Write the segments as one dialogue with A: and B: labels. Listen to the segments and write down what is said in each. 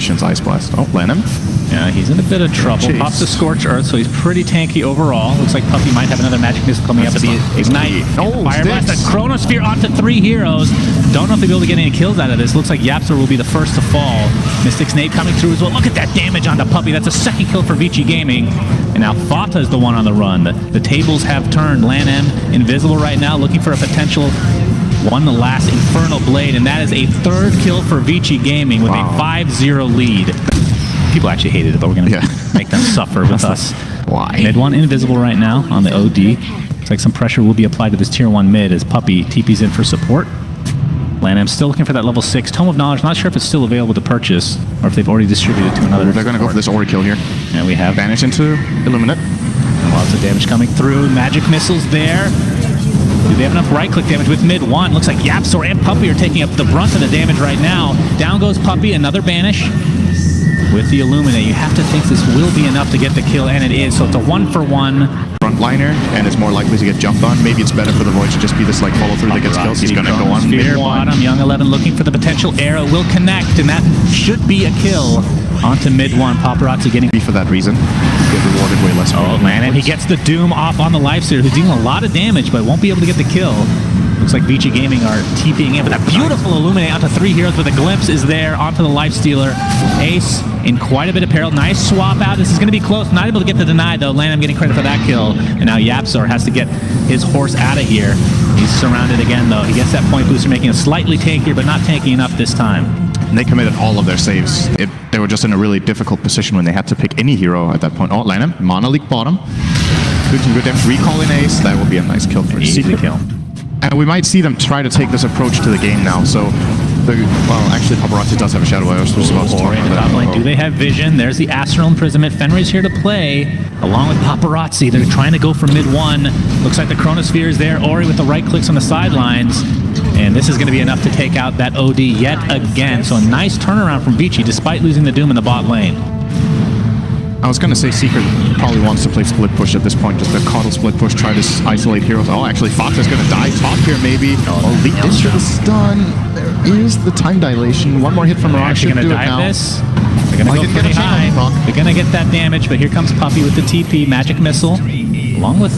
A: Christian's Ice Blast. Oh, Lenham.
B: Yeah, he's in a bit of trouble. Pops the Scorch Earth, so he's pretty tanky overall. Looks like Puppy might have another Magic Missile coming up, but the Ignite.
A: Oh,
B: Fire Blast, a Chronosphere onto 3 heroes. Don't know if they'll be able to get any kills out of this. Looks like Yapster will be the first to fall. Mystic's Nade coming through as well. Look at that damage onto Puppy. That's a second kill for Vici Gaming. And now Fata is the one on the run. The tables have turned. Lan-M invisible right now, looking for a potential one last Infernal Blade, and that is a 3rd kill for Vici Gaming with a 5-0 lead. People actually hated it, but we're going to make them suffer with us.
A: Why?
B: Mid 1 invisible right now on the OD. Looks like some pressure will be applied to this tier 1 mid as Puppy TP's in for support. Lan-M still looking for that level 6 Tome of Knowledge. Not sure if it's still available to purchase or if they've already distributed it to another.
A: They're going to go for this Ori kill here.
B: And we have
A: Banish into Illuminate.
B: Lots of damage coming through. Magic Missiles there. Do they have enough right-click damage with mid 1? Looks like Yapsor and Puppy are taking up the brunt of the damage right now. Down goes Puppy, another Banish. With the Illuminate, you have to think this will be enough to get the kill, and it is. So it's a 1-for-1.
A: Frontliner, and it's more likely to get jumped on. Maybe it's better for the Void to just be this like follow through that gets kills. He's going to go on mid 1.
B: Bottom, Young 11 looking for the potential arrow. Will connect, and that should be a kill. Onto mid 1. Paparazzi getting...
A: For that reason, get rewarded way less.
B: Oh, man, and he gets the Doom off on the Lifestealer, who's dealing a lot of damage, but won't be able to get the kill. Looks like Vici Gaming are TPing in, but that beautiful Illuminate onto 3 heroes, but the glimpse is there onto the Lifestealer. Ace in quite a bit of peril. Nice swap out. This is going to be close. Not able to get the deny, though. Lan-M getting credit for that kill. And now Yapsor has to get his horse out of here. He's surrounded again, though. He gets that point booster, making it slightly tankier, but not tanky enough this time.
A: And they committed all of their saves. They were just in a really difficult position when they had to pick any hero at that point. Oh, Lan-M, Mana Leak bottom. Good damage. Recall in Ace. That will be a nice kill for
B: Easy kill.
A: And we might see them try to take this approach to the game now. So, well, actually, Paparazzi does have a Shadow. I was supposed to talk about that.
B: Do they have vision? There's the Astral Imprisonment. Fenrir's here to play, along with Paparazzi. They're trying to go for mid 1. Looks like the Chronosphere is there. Ori with the right clicks on the sidelines. And this is going to be enough to take out that OD yet again. So a nice turnaround from Vici, despite losing the Doom in the bot lane.
A: I was going to say Secret probably wants to play split push at this point, just a Coddle split push, try to isolate heroes. Oh, actually, Fox is going to die top here, maybe. Oh, leap into the stun. There is the time dilation. One more hit from Mirage.
B: They're going to dive this. They're going to go pretty high. They're going to get that damage, but here comes Puppy with the TP, Magic Missile, along with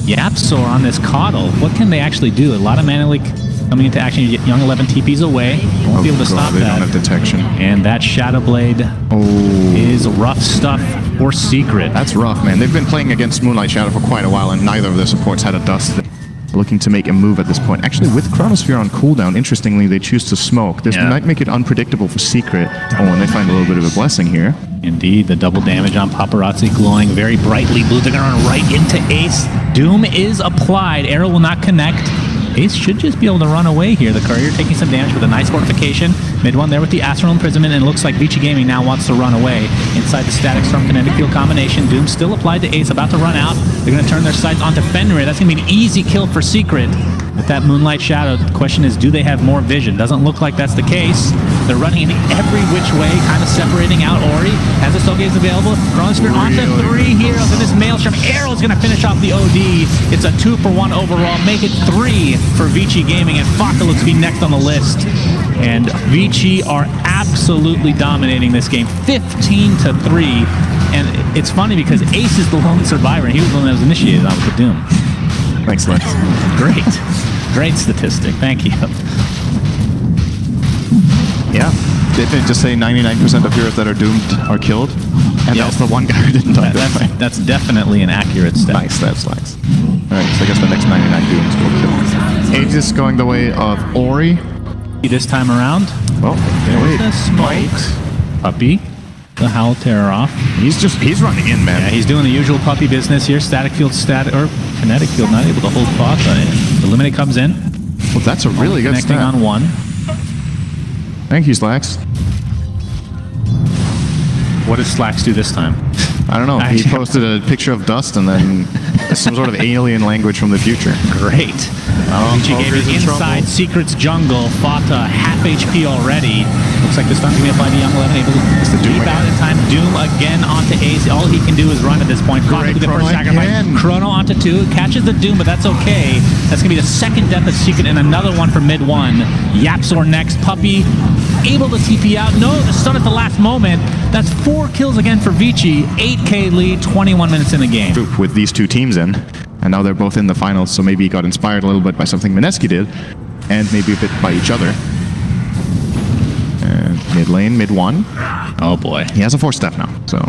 B: Yapsor on this Coddle. What can they actually do? A lot of mana leak coming into action. You get Young 11 TPs away. Won't be able to stop that.
A: They don't have detection.
B: And that Shadow Blade is rough stuff for Secret.
A: That's rough, man. They've been playing against Moonlight Shadow for quite a while, and neither of their supports had a dust. Looking to make a move at this point. Actually, with Chronosphere on cooldown, interestingly, they choose to smoke. This might make it unpredictable for Secret. Oh, and they find a little bit of a blessing here.
B: Indeed, the double damage on Paparazzi glowing very brightly blue. They're going to run right into Ace. Doom is applied. Arrow will not connect. Ace should just be able to run away here. The Courier taking some damage with a nice fortification. Mid 1 there with the Astral Imprisonment, and it looks like Vici Gaming now wants to run away. Inside the Static Storm Kinetic Field combination. Doom still applied to Ace, about to run out. They're going to turn their sights onto Fenrir. That's going to be an easy kill for Secret. With that Moonlight Shadow, the question is, do they have more vision? Doesn't look like that's the case. They're running in every which way, kind of separating out Ori. Has the Soul Gaze available. Chronosphere onto 3 heroes, and this Maelstrom Arrow is going to finish off the OD. It's a 2-for-1 overall. Make it 3 for Vici Gaming, and Faka looks to be next on the list. And Vici are absolutely dominating this game, 15-3. And it's funny because Ace is the lone survivor, and he was the one that was initiated on with the Doom.
A: Thanks, Lex.
B: Great statistic. Thank you.
A: Yeah. Didn't it just say 99% of heroes that are doomed are killed? And that's the one guy who didn't die.
B: That's definitely an accurate stat.
A: Nice stats, Lex. Alright, so I guess the next 99 dooms will kill. Aegis going the way of Ori.
B: This time around.
A: Well,
B: there's the smoke. Puppy. The Howl Terror off.
A: He's running in, man.
B: Yeah, he's doing the usual Puppy business here. Static field, or kinetic field, not able to hold Fata in. Illuminate comes in.
A: Well, that's a really good stat.
B: Connecting on 1.
A: Thank you, Slacks.
B: What did Slacks do this time?
A: I don't know. He posted a picture of dust and then some sort of alien language from the future.
B: Great. Vici Gaming
A: Ogre's in
B: inside
A: trouble.
B: Secret's jungle. Fata half HP already. Looks like the stun's gonna be applied to Young 11, able to
A: Doom
B: keep out
A: again.
B: in time. Doom again onto Ace. All he can do is run at this point. Fata
A: Great
B: with the first
A: Chrono
B: sacrifice.
A: again.
B: Chrono onto 2. Catches the Doom, but that's okay. That's gonna be the second death of Secret and another one for mid 1. Yapzor next. Puppey able to TP out. No, the stun at the last moment. That's 4 kills again for Vici. 8K lead, 21 minutes in the game.
A: Group with these two teams in, and now they're both in the finals, so maybe he got inspired a little bit by something Mineski did, and maybe a bit by each other. And mid lane, mid 1.
B: Oh boy.
A: He has a 4-step now, so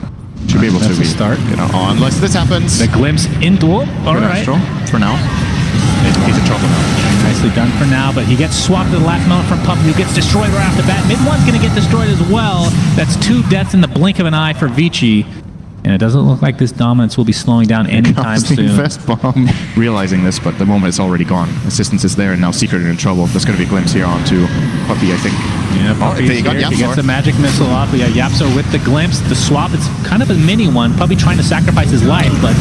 A: should be able
B: That's
A: to
B: a start.
A: You know, unless this happens.
B: The glimpse into... All
A: Good
B: right.
A: Astro for now. He's in trouble now.
B: Nicely done for now, but he gets swapped at the last moment from Puppey, who gets destroyed right off the bat. Mid 1's going to get destroyed as well. That's 2 deaths in the blink of an eye for Vici. And it doesn't look like this dominance will be slowing down anytime
A: Comes the
B: soon.
A: Fest bomb, realizing this, but the moment it's already gone. Assistance is there, and now Secret in trouble. There's going to be a glimpse here onto Puppey, I think.
B: Yeah, Puppey's
A: he got
B: here. He gets
A: Yapzor.
B: the magic missile off. We got Yapzor with the glimpse. The swap, it's kind of a mini one. Puppey trying to sacrifice his life, but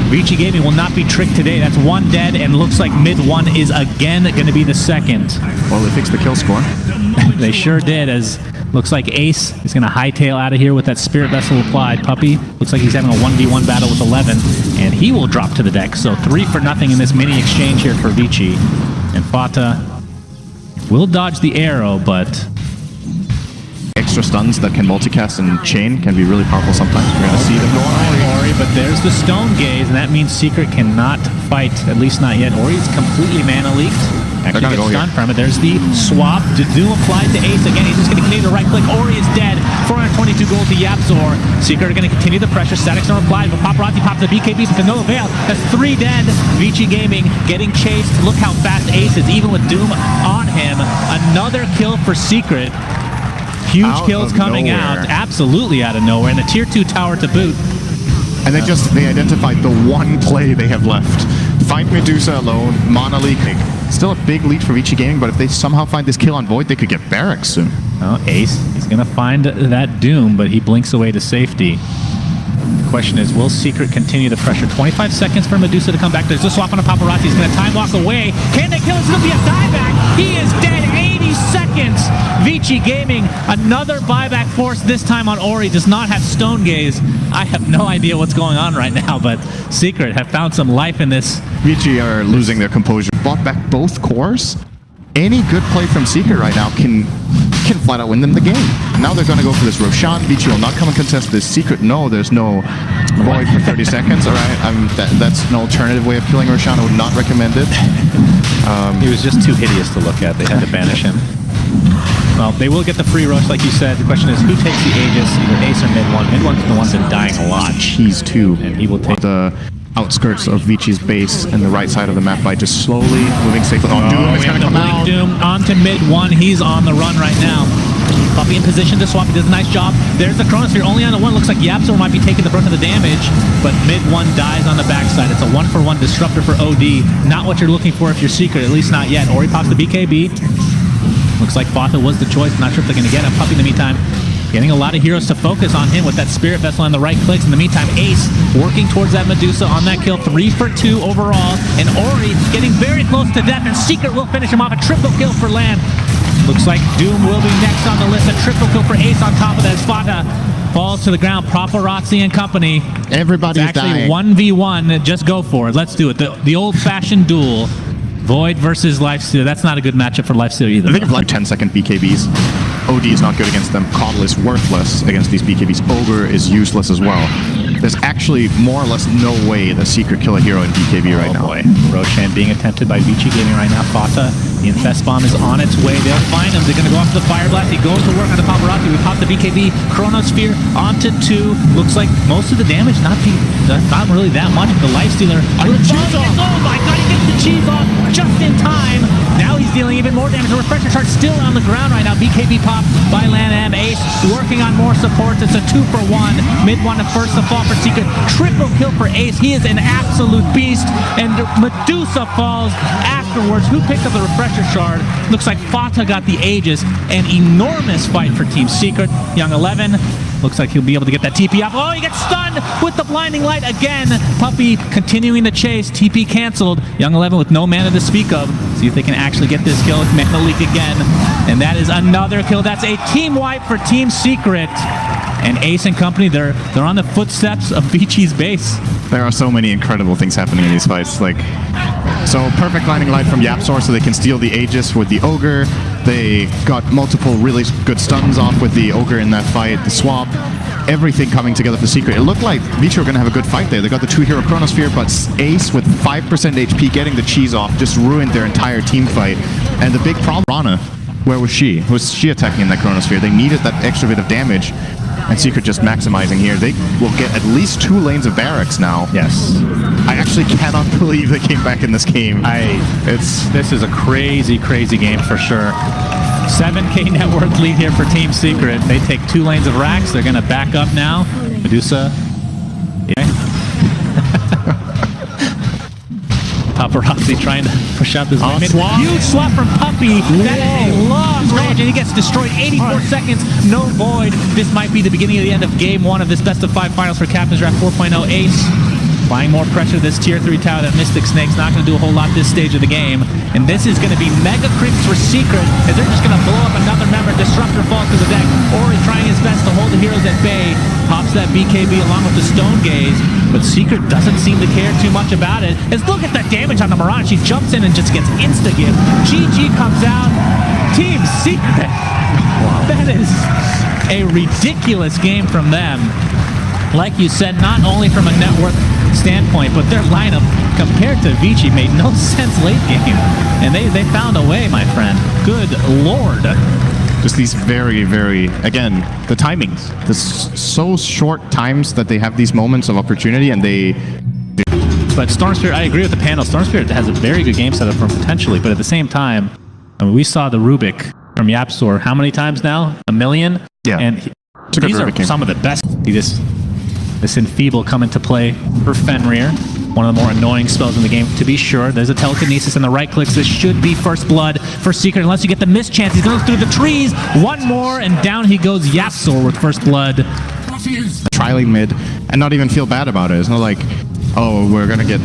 B: Vici Gaming will not be tricked today. That's 1 dead, and looks like mid 1 is again going to be the second.
A: Well, they fixed the kill score.
B: They sure did, as looks like Ace is going to hightail out of here with that Spirit Vessel applied. Puppey looks like he's having a 1v1 battle with 11, and he will drop to the deck. So 3-0 in this mini exchange here for Vici. And Fata will dodge the arrow, but
A: Extra stuns that can multicast and chain can be really powerful sometimes. We're going to see them go on.
B: Ori, but there's the Stone Gaze, and that means Secret cannot fight, at least not yet. Ori's completely mana leaked. Actually
A: gonna
B: gets
A: go here.
B: stunned from it. There's the swap. Doom applied to Ace again. He's just going to continue to right click. Ori is dead. 422 gold to Yapzor. Secret are going to continue the pressure. Static Storm applied, but Paparazzi pops the BKB, but to no avail. That's 3 dead. Vici Gaming getting chased. Look how fast Ace is, even with Doom on him. Another kill for Secret. Huge
A: Out
B: kills
A: of
B: coming
A: nowhere.
B: out. Absolutely out of nowhere. And the tier 2 tower to boot.
A: And they identified the one play they have left. Find Medusa alone, mana leak. Still a big lead for Vici Gaming, but if they somehow find this kill on Void, they could get Barracks soon.
B: Oh, Ace, he's going to find that Doom, but he blinks away to safety. The question is, will Secret continue the pressure? 25 seconds for Medusa to come back. There's a swap on a Paparazzi. He's going to time walk away. Can they kill him? It's going to be a dieback. He is dead. 80 seconds. Vici Gaming, another buyback force, this time on Ori. Does not have Stone Gaze. I have no idea what's going on right now, but Secret have found some life in this.
A: Vici are losing their composure. Bought back both cores. Any good play from Secret right now can flat out win them the game. Now they're going to go for this Roshan. Vici will not come and contest this. Secret, no, there's no Void for 30 seconds. All right, that's an alternative way of killing Roshan. I would not recommend it.
B: He was just too hideous to look at. They had to banish him. Well, they will get the free rush, like you said. The question is, who takes the Aegis, either Ace or mid 1? Mid 1's the one that's been dying a lot.
A: Cheese too.
B: And he will take
A: the outskirts of Vici's base and the right side of the map by just slowly moving safely. Oh, Doom is
B: we
A: going
B: have
A: to
B: the
A: come
B: blink
A: out.
B: Doom onto mid 1. He's on the run right now. Puppey in position to swap. He does a nice job. There's the Chronosphere only on the 1. Looks like Yapzor might be taking the brunt of the damage, but mid 1 dies on the backside. It's a 1-for-1 disruptor for OD. Not what you're looking for if you're Secret, at least not yet. Ori pops the BKB. Looks like Fata was the choice. Not sure if they're going to get him. Puppey in the meantime getting a lot of heroes to focus on him with that Spirit Vessel on the right clicks. In the meantime, Ace working towards that Medusa on that kill. 3 for 2 overall. And Ori getting very close to death, and Secret will finish him off. A triple kill for Land. Looks like Doom will be next on the list. A triple kill for Ace on top of that. Fata falls to the ground. Paparazzi and company.
A: Everybody's
B: It's actually
A: dying.
B: 1v1. Just go for it. Let's do it. The old-fashioned duel. Void versus Lifestealer. That's not a good matchup for Lifestealer either.
A: I think of like 10-second BKBs. OD is not good against them. Coddle is worthless against these BKBs. Ogre is useless as well. There's actually more or less no way the Secret kill a hero in BKB right now.
B: Boy. Roshan being attempted by Vici Gaming right now. Fata, the Infest Bomb is on its way. They'll find him. They're going to go after the Fire Blast. He goes to work on the Paparazzi. We pop the BKB. Chronosphere onto 2. Looks like most of the damage not really that much. The Lifestealer. Oh my god, he gets the cheese off just in time. Now he's dealing even more damage. The refresher chart still on the ground right now. BKB pop by Lan Ace. Working on more supports. It's a 2-for-1. Mid 1 to first to fall for Secret. Triple kill for Ace. He is an absolute beast. And Medusa falls afterwards. Who picked up the refresher shard? Looks like Fata got the Aegis. An enormous fight for Team Secret. Young 11 Looks like he'll be able to get that TP off. Oh, he gets stunned with the blinding light again. Puppey continuing the chase. TP canceled. Young 11 with no mana to speak of. See if they can actually get this kill with Mana Leak again. And that is another kill. That's a team wipe for Team Secret. And Ace and company, they're on the footsteps of Vici's base.
A: There are so many incredible things happening in these fights. Like, so perfect blinding light from YapzOr so they can steal the Aegis with the Ogre. They got multiple really good stuns off with the Ogre in that fight, the swap. Everything coming together for Secret. It looked like Vici were going to have a good fight there. They got the 2-hero Chronosphere, but Ace with 5% HP getting the cheese off just ruined their entire team fight. And the big problem, Rana, where was she? Was she attacking in that Chronosphere? They needed that extra bit of damage. And Secret just maximizing here. They will get at least 2 lanes of barracks now.
B: Yes.
A: I actually cannot believe they came back in this game.
B: This is a crazy, crazy game for sure. 7K net worth lead here for Team Secret. They take 2 lanes of racks. They're going to back up now. Medusa. Yeah. Paparazzi trying to push out this
A: swap.
B: Huge swap from Puppey. That is a long range, and he gets destroyed. 84 seconds, no void. This might be the beginning of the end of Game 1 of this best of 5 finals for Captain's Draft 4.0. Ace applying more pressure to this tier 3 tower. That Mystic Snake's not going to do a whole lot this stage of the game. And this is going to be mega creeps for Secret, as they're just going to blow up another member. Disruptor falls to the deck. Ori trying his best to hold the heroes at bay. Pops that BKB along with the Stone Gaze. But Secret doesn't seem to care too much about it. As look at that damage on the Mirage. She jumps in and just gets insta-give. GG comes out. Team Secret. Wow. That is a ridiculous game from them. Like you said, not only from a net worth standpoint, but their lineup compared to Vici made no sense late game. And they found a way, my friend. Good Lord.
A: Just these very, very, again, the timings. The so short times that they have these moments of opportunity, and they...
B: But Storm Spirit, I agree with the panel. Storm Spirit has a very good game setup from potentially, but at the same time, I mean, we saw the Rubik from YapzOr how many times now? 1 million?
A: Yeah.
B: And these are some of the best. This Enfeeble come into play for Fenrir. One of the more annoying spells in the game, to be sure. There's a telekinesis and the right clicks. This should be first blood for Secret, unless you get the mischance. He goes through the trees. One more, and down he goes YapzOr with first blood.
A: Trialing mid and not even feel bad about it. It's not like, oh, we're going to get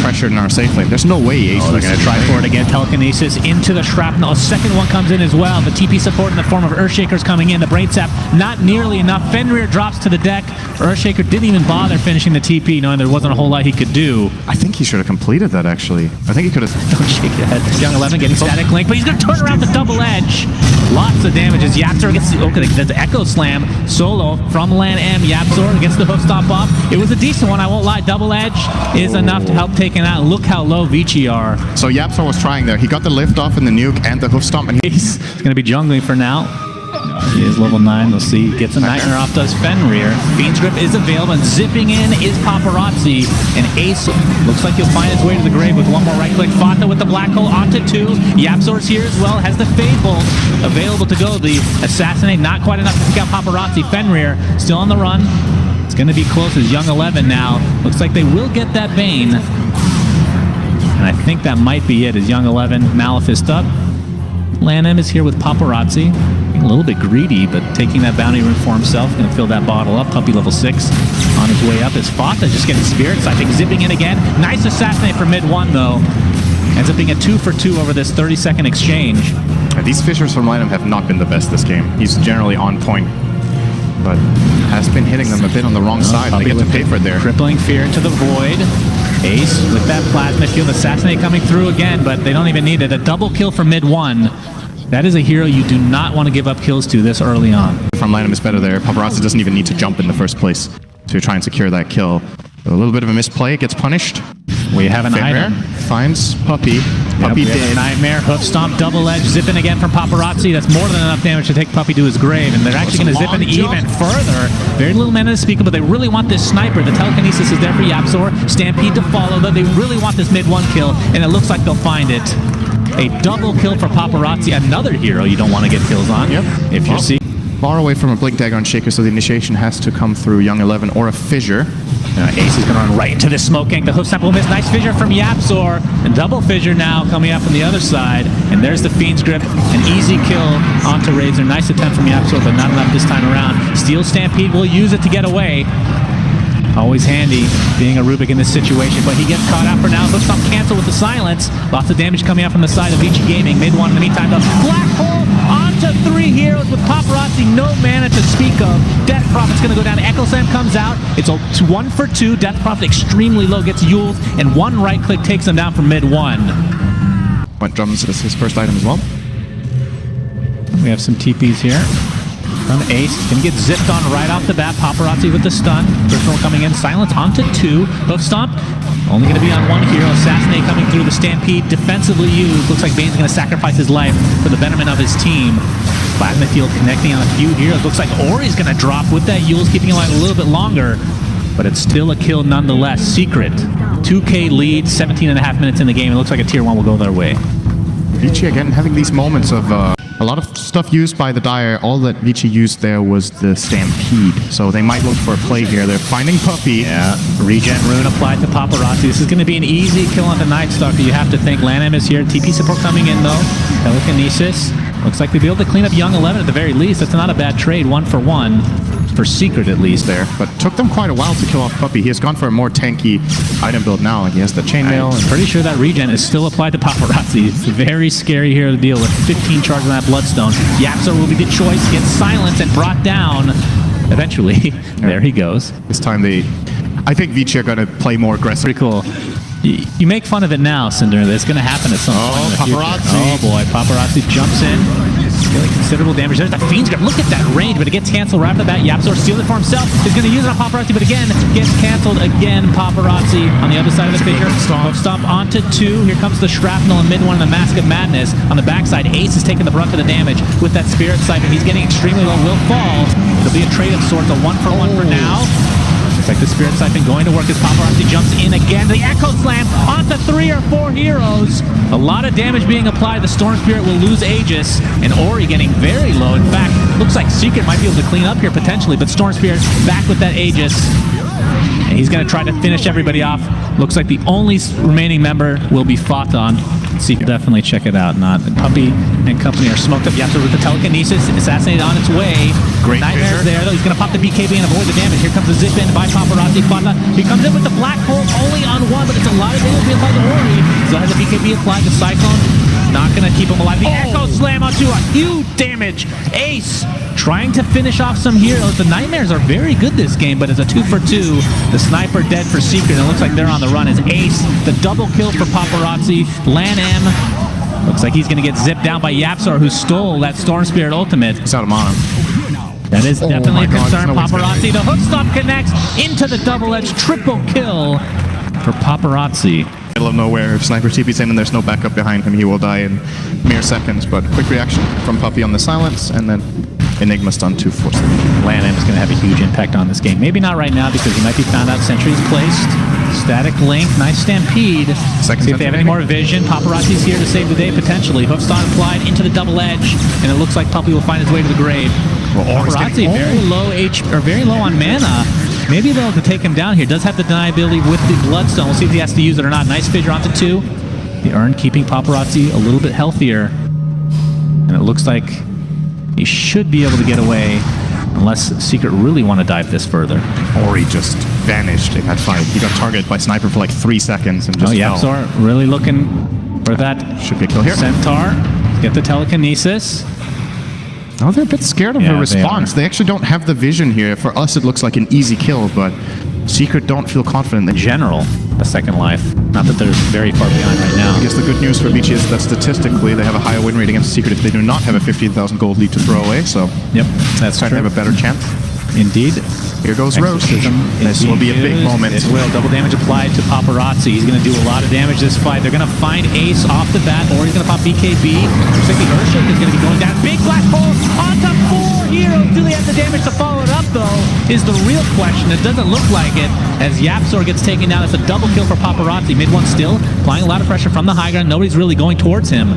A: pressured in our safe lane. There's no way Ace
B: they're going to try for it again. Telekinesis into the Shrapnel. A second one comes in as well. The TP support in the form of Earthshaker's coming in. The Brain Sap, not nearly enough. Fenrir drops to the deck. Earthshaker didn't even bother finishing the TP, knowing there wasn't a whole lot he could do.
A: I think he should have completed that, actually. I think he could have...
B: Don't shake your head. Young 11 getting static link, but he's going to turn around the double edge. Lots of damage as YapzOr gets the Echo Slam solo from Lan M. YapzOr gets the hoof stomp off. It was a decent one, I won't lie. Double edge is enough to help take it out. Look how low Vici are.
A: So YapzOr was trying there. He got the lift off in the nuke and the hoof stomp, and
B: he's going to be jungling for now. He is level 9. We'll see. Gets a Nightmare off, does Fenrir. Fiend's Grip is available, and zipping in is Paparazzi. And Ace looks like he'll find his way to the grave with one more right click. Fata with the Black Hole onto 2. YapzOr's here as well. Has the Fade Bolt available to go. The Assassinate, not quite enough to pick out Paparazzi. Fenrir still on the run. It's going to be close as Young 11 now. Looks like they will get that Bane. And I think that might be it as Young 11 Malefist up. Lan M is here with Paparazzi. A little bit greedy, but taking that bounty room for himself. Going to fill that bottle up. Puppey level 6 on his way up. As Fata just getting spirits. I think zipping in again. Nice assassinate for mid 1 though. Ends up being a 2 for 2 over this 30-second exchange.
A: These Fishers from lineup have not been the best this game. He's generally on point, but has been hitting them a bit on the wrong side. They get to pay for it there.
B: Crippling Fear into the void. Ace with that Plasma Shield. Assassinate coming through again, but they don't even need it. A double kill for mid 1. That is a hero you do not want to give up kills to this early on.
A: From lineup is better there. Paparazzi doesn't even need to jump in the first place to try and secure that kill. A little bit of a misplay, gets punished.
B: We have an item.
A: Finds Puppey. Puppey did.
B: Nightmare, hoof stomp, double edge, zipping again from Paparazzi. That's more than enough damage to take Puppey to his grave, and they're actually going to zip in even further. Very little mana to speak of, but they really want this sniper. The telekinesis is there for YapzOr. Stampede to follow, though. They really want this mid 1 kill, and it looks like they'll find it. A double kill for Paparazzi, another hero you don't want to get kills on.
A: Yep.
B: If you're seeing.
A: Far away from a Blink Dagger on Shaker, so the initiation has to come through Young 11 or a Fissure.
B: Ace is going to run right into the smoke gank. The hoof snap will miss. Nice fissure from Yapzor. And double fissure now coming out from the other side. And there's the Fiend's Grip. An easy kill onto Razor. Nice attempt from Yapzor, but not enough this time around. Steel Stampede will use it to get away. Always handy being a Rubik in this situation, but he gets caught out for now. Looks on cancel with the silence. Lots of damage coming out from the side of Vici Gaming. Mid one in the meantime, the Black Hole onto 3 heroes with Paparazzi, no mana to speak of. Death Prophet's going to go down. Echo Slam comes out. It's a 1 for 2. Death Prophet extremely low, gets Yules, and one right click takes him down from mid 1.
A: Went drums as his first item as well.
B: We have some TPs here. From Ace, gonna get zipped on right off the bat. Paparazzi with the stun. Personal coming in. Silence onto 2. Hoof Stomp. Only gonna be on 1 hero. Assassinate coming through the Stampede. Defensively used. Looks like Bane's gonna sacrifice his life for the betterment of his team. Flat in the field, connecting on a few heroes. Looks like Ori's gonna drop with that Yules, keeping him alive a little bit longer. But it's still a kill nonetheless. Secret. 2K lead, 17.5 minutes in the game. It looks like a tier 1 will go their way.
A: Vici again having these moments of a lot of stuff used by the Dire. All that Vici used there was the Stampede. So they might look for a play here. They're finding Puppy.
B: Yeah. Regen Rune applied to Paparazzi. This is going to be an easy kill on the Night Stalker. You have to think. Lanham is here. TP support coming in though. Telekinesis. Looks like they'll be able to clean up Young 11 at the very least. That's not a bad trade. 1 for 1. For Secret at least there.
A: But took them quite a while to kill off Puppy. He has gone for a more tanky item build now. Like he has the chainmail.
B: I'm pretty sure that regen is still applied to Paparazzi. It's very scary here to deal with. 15 charges on that Bloodstone. Yapzor will be the choice. Gets silenced and brought down. Eventually, there he goes.
A: This time I think Vici are going to play more aggressive.
B: Pretty cool. You make fun of it now, Cinder. It's going to happen at some point in the
A: Paparazzi.
B: future. Oh boy, Paparazzi jumps in. Really considerable damage. There's the Fiend's Grip. Look at that range, but it gets canceled right off the bat. Yapzor steals it for himself. He's going to use it on Paparazzi, but again, gets canceled again. Paparazzi on the other side of the fissure. Stomp onto 2. Here comes the Shrapnel in mid 1 and the Mask of Madness. On the backside, Ace is taking the brunt of the damage with that Spirit Siphon. He's getting extremely low. Will fall. It'll be a trade of sorts. A 1 for 1 for now. Looks like the Spirit Siphon going to work as Paparazzi jumps in again. The Echo Slam onto 3 or 4 heroes. A lot of damage being applied. The Storm Spirit will lose Aegis. And Ori getting very low. In fact, looks like Secret might be able to clean up here potentially. But Storm Spirit back with that Aegis. And he's going to try to finish everybody off. Looks like the only remaining member will be fought on. Secret, definitely check it out. Not Puppy and company are smoked up. Yapzor with the Telekinesis. Assassinated on its way.
A: Great
B: Nightmare's
A: fissure.
B: there, though. He's going to pop the BKB and avoid the damage. Here comes the zip in by Paparazzi. Fata. He comes in with the Black Hole only on 1, but it's a lot of damage being applied to Ori. Still has the BKB applied. The Cyclone not going to keep him alive. The Echo Slam onto a huge damage. Ace trying to finish off some heroes. The Nightmares are very good this game, but it's a 2 for 2. The Sniper dead for Secret. And it looks like they're on the run as Ace. The double kill for Paparazzi. Lanham looks like he's going to get zipped down by Yapzor, who stole that Storm Spirit ultimate.
A: He's out of mana.
B: That is definitely
A: my
B: a
A: God,
B: concern.
A: there's no way
B: Paparazzi, the hook stomp connects into the double-edged triple kill for Paparazzi.
A: Middle of nowhere, if Sniper TP's in and there's no backup behind him, he will die in mere seconds. But quick reaction from Puppy on the silence, and then Enigma stun 2 for 7.
B: Lanham is going to have a huge impact on this game. Maybe not right now because he might be found out. Sentries placed. Static Link, nice Stampede.
A: Second
B: See if they have any more vision. Paparazzi's here to save the day potentially. Hoof stomp applied into the double edge, and it looks like Puppy will find his way to the grave. Paparazzi very low on mana. Maybe they'll have to take him down here. Does have the deniability with the Bloodstone. We'll see if he has to use it or not. Nice fissure onto 2. The Urn keeping Paparazzi a little bit healthier. And it looks like he should be able to get away unless Secret really want to dive this further.
A: Ori just vanished in that fight. He got targeted by Sniper for like 3 seconds and just fell.
B: Yapzor really looking for that.
A: Should be a kill here.
B: Centaur. Get the Telekinesis.
A: Oh, they're a bit scared of
B: Yeah,
A: her response. They actually don't have the vision here. For us, it looks like an easy kill, but Secret don't feel confident.
B: In general, the second life. Not that they're very far behind right now.
A: I guess the good news for Vici is that statistically they have a higher win rate against Secret if they do not have a 15,000 gold lead to throw away, so
B: Yep, that's
A: trying to have a better chance.
B: Indeed.
A: Here goes Roche. This will be a big moment.
B: It will. Double damage applied to Paparazzi. He's going to do a lot of damage this fight. They're going to find Ace off the bat, or he's going to pop BKB. Looks like the Earthshake is going to be going down. Big Black Hole onto 4 heroes. Do they have the damage to follow it up, though, is the real question. It doesn't look like it, as Yapzor gets taken down. It's a double kill for Paparazzi. Mid 1 still, applying a lot of pressure from the high ground. Nobody's really going towards him.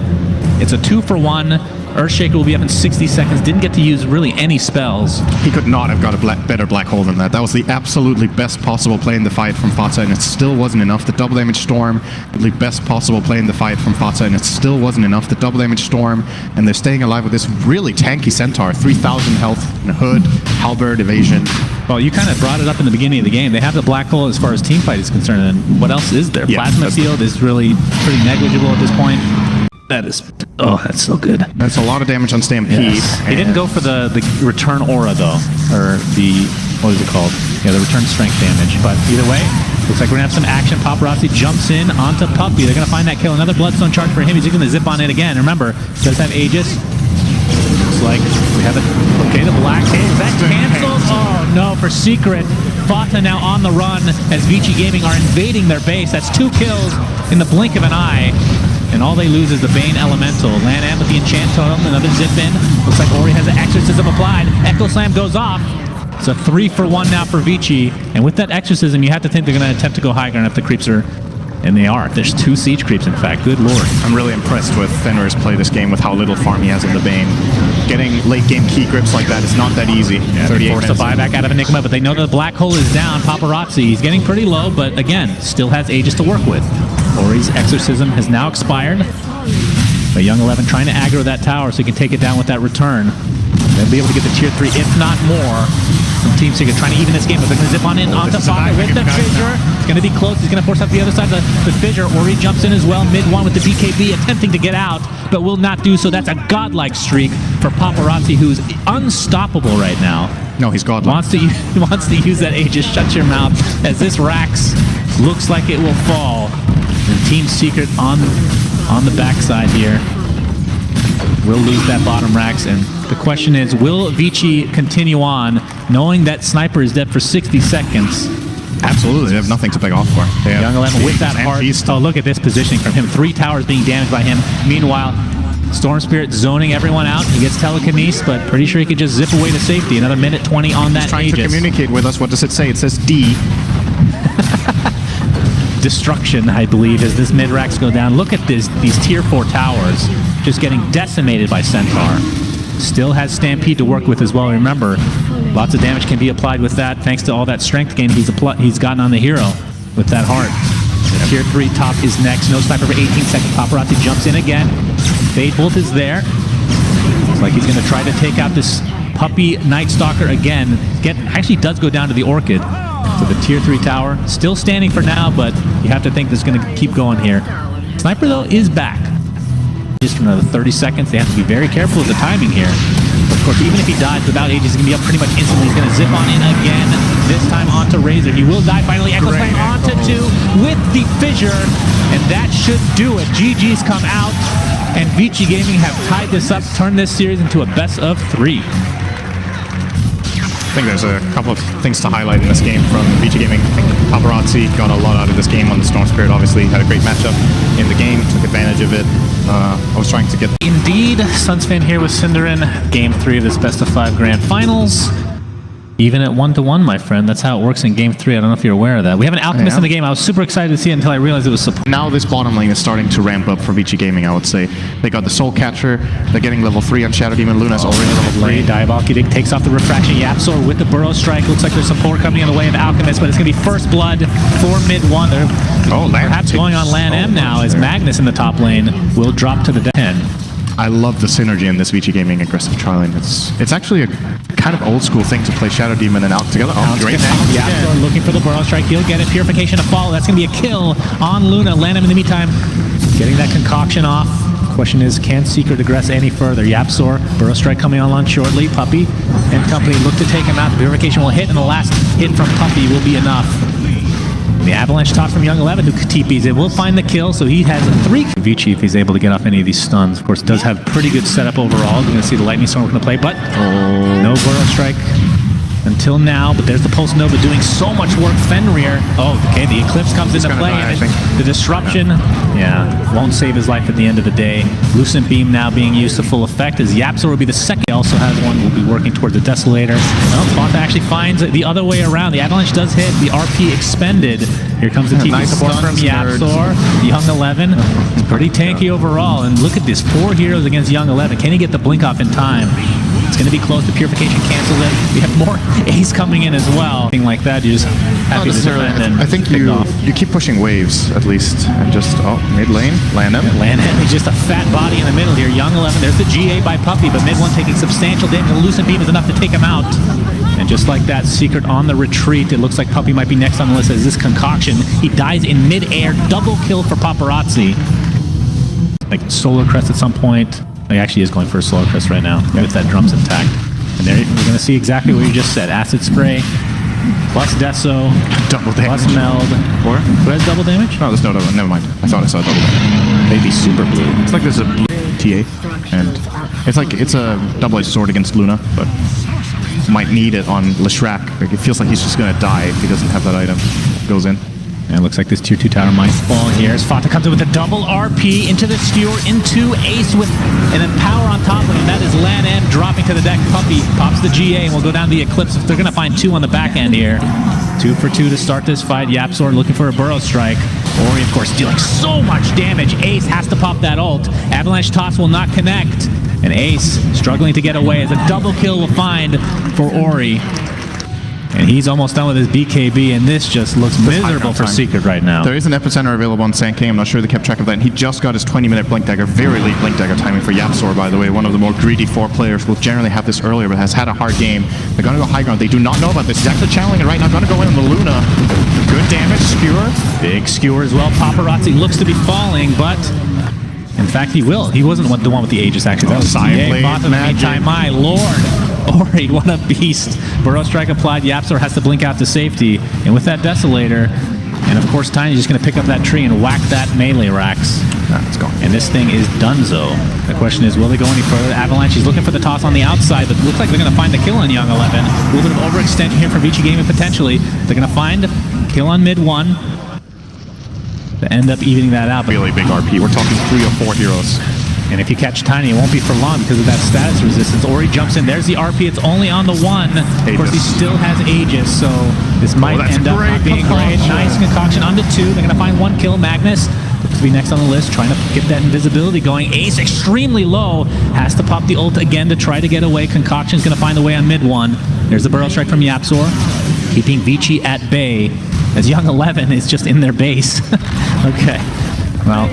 B: It's a 2 for 1. Earthshaker will be up in 60 seconds. Didn't get to use really any spells.
A: He could not have got a better black hole than that. That was the absolutely best possible play in the fight from Fata, and it still wasn't enough. The double damage storm, the best possible play in the fight from Fata, and it still wasn't enough. The double damage storm, and they're staying alive with this really tanky centaur. 3,000 health, and a hood, halberd, evasion.
B: Well, you kind of brought it up in the beginning of the game. They have the black hole as far as team fight is concerned, and what else is there?
A: Yeah,
B: Plasma field is really pretty negligible at this point. That is, oh, that's so good.
A: That's a lot of damage on Stampede.
B: Yes. He didn't go for the return aura, though, or the, what is it called? Yeah, the return strength damage. But either way, looks like we're going to have some action. Paparazzi jumps in onto Puppy. They're going to find that kill. Another Bloodstone charge for him. He's going to zip on it again. Remember, does have Aegis. Looks like we have it. Okay, the black haze. That cancels. Oh, no, for Secret. Fata now on the run as Vici Gaming are invading their base. That's 2 kills in the blink of an eye. And all they lose is the Bane Elemental. Lan with the Enchant Totem, another zip in. Looks like Ori has the Exorcism applied. Echo Slam goes off. It's a 3-for-1 now for Vici. And with that Exorcism, you have to think they're going to attempt to go high ground if the creeps are... And they are. There's 2 siege creeps, in fact. Good lord.
A: I'm really impressed with Fenrir's play this game with how little farm he has in the Bane. Getting late game key grips like that is not that easy.
B: Yeah, they forced a buyback out of Enigma, but they know the black hole is down. Paparazzi, he's getting pretty low, but again, still has Aegis to work with. Ori's Exorcism has now expired. But Young 11 trying to aggro that tower so he can take it down with that return. They'll be able to get the tier 3, if not more. From Team Secret trying to even this game, but they're going to zip on in onto Fata with the fissure. It's going to be close. He's going to force out the other side of the fissure. Ori jumps in as well, mid-1 with the BKB, attempting to get out, but will not do so. That's a godlike streak for Paparazzi, who's unstoppable right now.
A: No, he's godlike.
B: Wants to use that Aegis. Shut your mouth. As this Rax looks like it will fall. And Team Secret on the backside here will lose that bottom Rax, and the question is, will Vici continue on knowing that Sniper is dead for 60 seconds?
A: Absolutely, they have nothing to beg off for.
B: Young 11 with that heart. Oh, look at this positioning from him. 3 towers being damaged by him. Meanwhile, Storm Spirit zoning everyone out. He gets telekinesis, but pretty sure he could just zip away to safety. Another minute 20 on that
A: trying
B: Aegis.
A: To communicate with us. What does it say? It says D.
B: Destruction, I believe, as this mid-racks go down. Look at these tier 4 towers just getting decimated by Centaur. Still has Stampede to work with as well. Remember, lots of damage can be applied with that thanks to all that strength gain he's gotten on the hero with that heart. The tier 3 top is next. No Sniper for 18 seconds. Paparazzi jumps in again. Fade Bolt is there. Looks like he's going to try to take out this Puppy Night Stalker again. Actually does go down to the Orchid. So the tier 3 tower still standing for now, but you have to think this is going to keep going here. Sniper, though, is back. Just for another 30 seconds. They have to be very careful with the timing here. But of course, even if he dies without Aegis, he's going to be up pretty much instantly. He's going to zip on in again, this time onto Razor. He will die finally. Echo Slam onto 2 with the fissure, and that should do it. GG's come out, and Vici Gaming have tied this up, turned this series into a best of 3.
A: I think there's a couple of things to highlight in this game from Vici Gaming. I think Paparazzi got a lot out of this game on the Storm Spirit. Obviously, had a great matchup in the game, took advantage of it. I was trying to get...
B: Indeed, Sunsfan here with Cinderin. Game 3 of this best of 5 grand finals. Even at 1-1, my friend. That's how it works in Game 3. I don't know if you're aware of that. We have an Alchemist in the game. I was super excited to see it until I realized it was support.
A: Now this bottom lane is starting to ramp up for Vici Gaming, I would say. They got the Soul Catcher. They're getting level 3 on Shadow Demon. Luna's already level 3.
B: Diabolic takes off the Refraction. Yapsor with the Burrow Strike. Looks like there's support coming in the way of Alchemist, but it's going to be first blood for mid-1. They're perhaps going on Lan M now as Magnus in the top lane will drop to the 10.
A: I love the synergy in this Vici Gaming aggressive trialing. It's actually a kind of old school thing to play Shadow Demon and Alch together. Oh, great.
B: Yeah, looking for the Burrow Strike. He'll get it. Purification to follow. That's going to be a kill on Luna. Lan M in the meantime getting that concoction off. Question is, can Secret aggress any further? Yapsor, Burrow Strike coming online shortly. Puppy and company look to take him out. The Purification will hit, and the last hit from Puppy will be enough. The Avalanche toss from Young 11 who TPs it will find the kill, so he has 3. Vici, if he's able to get off any of these stuns, of course, does have pretty good setup overall. We're going to see the Lightning Storm going to play, but no Burrow Strike. And until now, but there's the Pulse Nova doing so much work. Fenrir, oh, okay, the Eclipse comes into play,
A: die,
B: and the disruption, yeah, won't save his life at the end of the day. Lucent Beam now being used to full effect, as Yapzor will be the second. He also has one, will be working towards the Desolator. Well, Fanta actually finds it the other way around. The Avalanche does hit, the RP expended. Here comes the TP
A: nice
B: support from Yapzor. Young 11, it's pretty tanky overall, and look at this, 4 heroes against Young 11. Can he get the blink off in time? It's going to be close. The Purification cancels it. We have more Ace coming in as well. Thing like that, you're just happy to defend and
A: I think you keep pushing waves at least, and just mid lane, land him.
B: He's just a fat body in the middle here. Young 11. There's the GA by Puppy, but mid one taking substantial damage. The Lucent Beam is enough to take him out. And just like that, Secret on the retreat. It looks like Puppy might be next on the list as this Concoction. He dies in mid-air. Double kill for Paparazzi. Like Solar Crest at some point. He actually is going for a Solar Crest right now with that drums intact. And there we're going to see exactly what you just said. Acid Spray, plus Deso,
A: double damage.
B: plus Meld.
A: Or?
B: Who has double damage?
A: No, there's no double. Never mind. I thought I saw double damage.
B: Maybe Super Blue.
A: It's like there's a TA, and it's a double-edged sword against Luna, but might need it on Leshrac. Like, it feels like he's just going to die if he doesn't have that item. Goes in.
B: And it looks like this tier 2 tower might fall here as Fata comes in with a double RP into the skewer, into Ace with an Empower on top of him. That is Lan M dropping to the deck. Puppy pops the GA and will go down the Eclipse. They're going to find 2 on the back end here. 2 for 2 to start this fight. Yapzor looking for a Burrow Strike. Ori, of course, dealing so much damage. Ace has to pop that ult. Avalanche Toss will not connect. And Ace struggling to get away as a double kill will find for Ori. And he's almost done with his BKB, and this just looks miserable for Secret right now.
A: There is an Epicenter available on Sand King. I'm not sure they kept track of that. And he just got his 20-minute Blink Dagger. Very late Blink Dagger timing for Yapzor, by the way. One of the more greedy 4 players will generally have this earlier, but has had a hard game. They're going to go high ground. They do not know about this. He's actually channeling it right now. Going to go in on the Luna. Good damage. Skewer.
B: Big skewer as well. Paparazzi looks to be falling, but in fact, he will. He wasn't the one with the Aegis, actually. That was
A: Psyblade magic.
B: My lord. Ori, what a beast. Burrow Strike applied. Yapzor has to blink out to safety. And with that Desolator, and of course Tiny's just going to pick up that tree and whack that melee Rax.
A: It's gone.
B: And this thing is donezo. The question is, will they go any further? Avalanche is looking for the toss on the outside, but it looks like they're going to find the kill on Young 11. A little bit of overextension here for Vici Gaming potentially. They're going to find kill on mid 1 to end up evening that out.
A: Really big RP. We're talking 3 or 4 heroes.
B: And if you catch Tiny, it won't be for long because of that status resistance. Ori jumps in. There's the RP. It's only on the 1. Of course, he still has Aegis, so this might end up not being great. Nice Concoction onto 2. They're going to find 1 kill. Magnus looks to be next on the list, trying to get that invisibility going. Ace extremely low. Has to pop the ult again to try to get away. Concoction's going to find the way on mid 1. There's the Burrow Strike from Yapzor, keeping Vici at bay as Young 11 is just in their base. Okay. Well,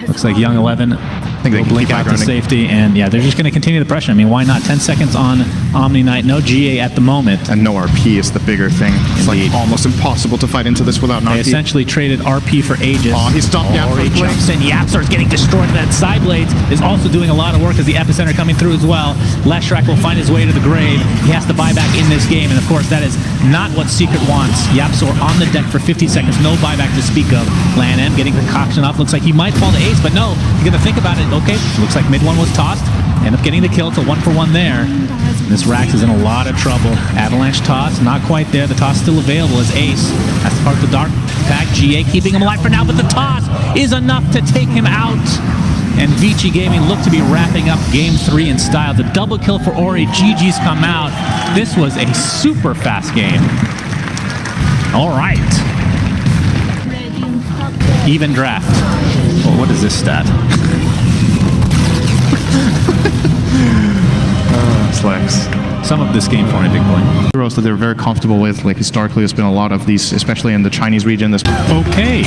B: looks like Young 11
A: I think they can
B: blink
A: keep
B: out to
A: running.
B: safety, and yeah, they're just going to continue the pressure. I mean, why not? 10 seconds on Omni Knight, no GA at the moment.
A: And no RP is the bigger thing. It's like almost impossible to fight into this without an
B: They
A: RP.
B: essentially traded RP for Aegis.
A: Oh, he stopped
B: Ori
A: Yapzor's blink.
B: jumps in. Yapzor's getting destroyed. That Sideblades is also doing a lot of work as the Epicenter coming through as well. Leshrac will find his way to the grave. He has to buy back in this game, and of course, that is not what Secret wants. Yapzor on the deck for 50 seconds, no buyback to speak of. Lan M getting Concoction off. Looks like he might fall to Ace, but no, you're going to think about it. Okay, looks like mid 1 was tossed. End up getting the kill. It's a 1 for 1 there. This Rax is in a lot of trouble. Avalanche toss, not quite there. The toss still available as Ace has to park the Dark Pack. GA keeping him alive for now, but the toss is enough to take him out. And Vici Gaming look to be wrapping up Game 3 in style. The double kill for Ori. GG's come out. This was a super fast game. All right. Even draft. Well, what is this stat?
A: Slacks.
B: Some of this game for me, big boy.
A: Heroes that they're very comfortable with. Like historically, there's been a lot of these, especially in the Chinese region. This
B: Okay.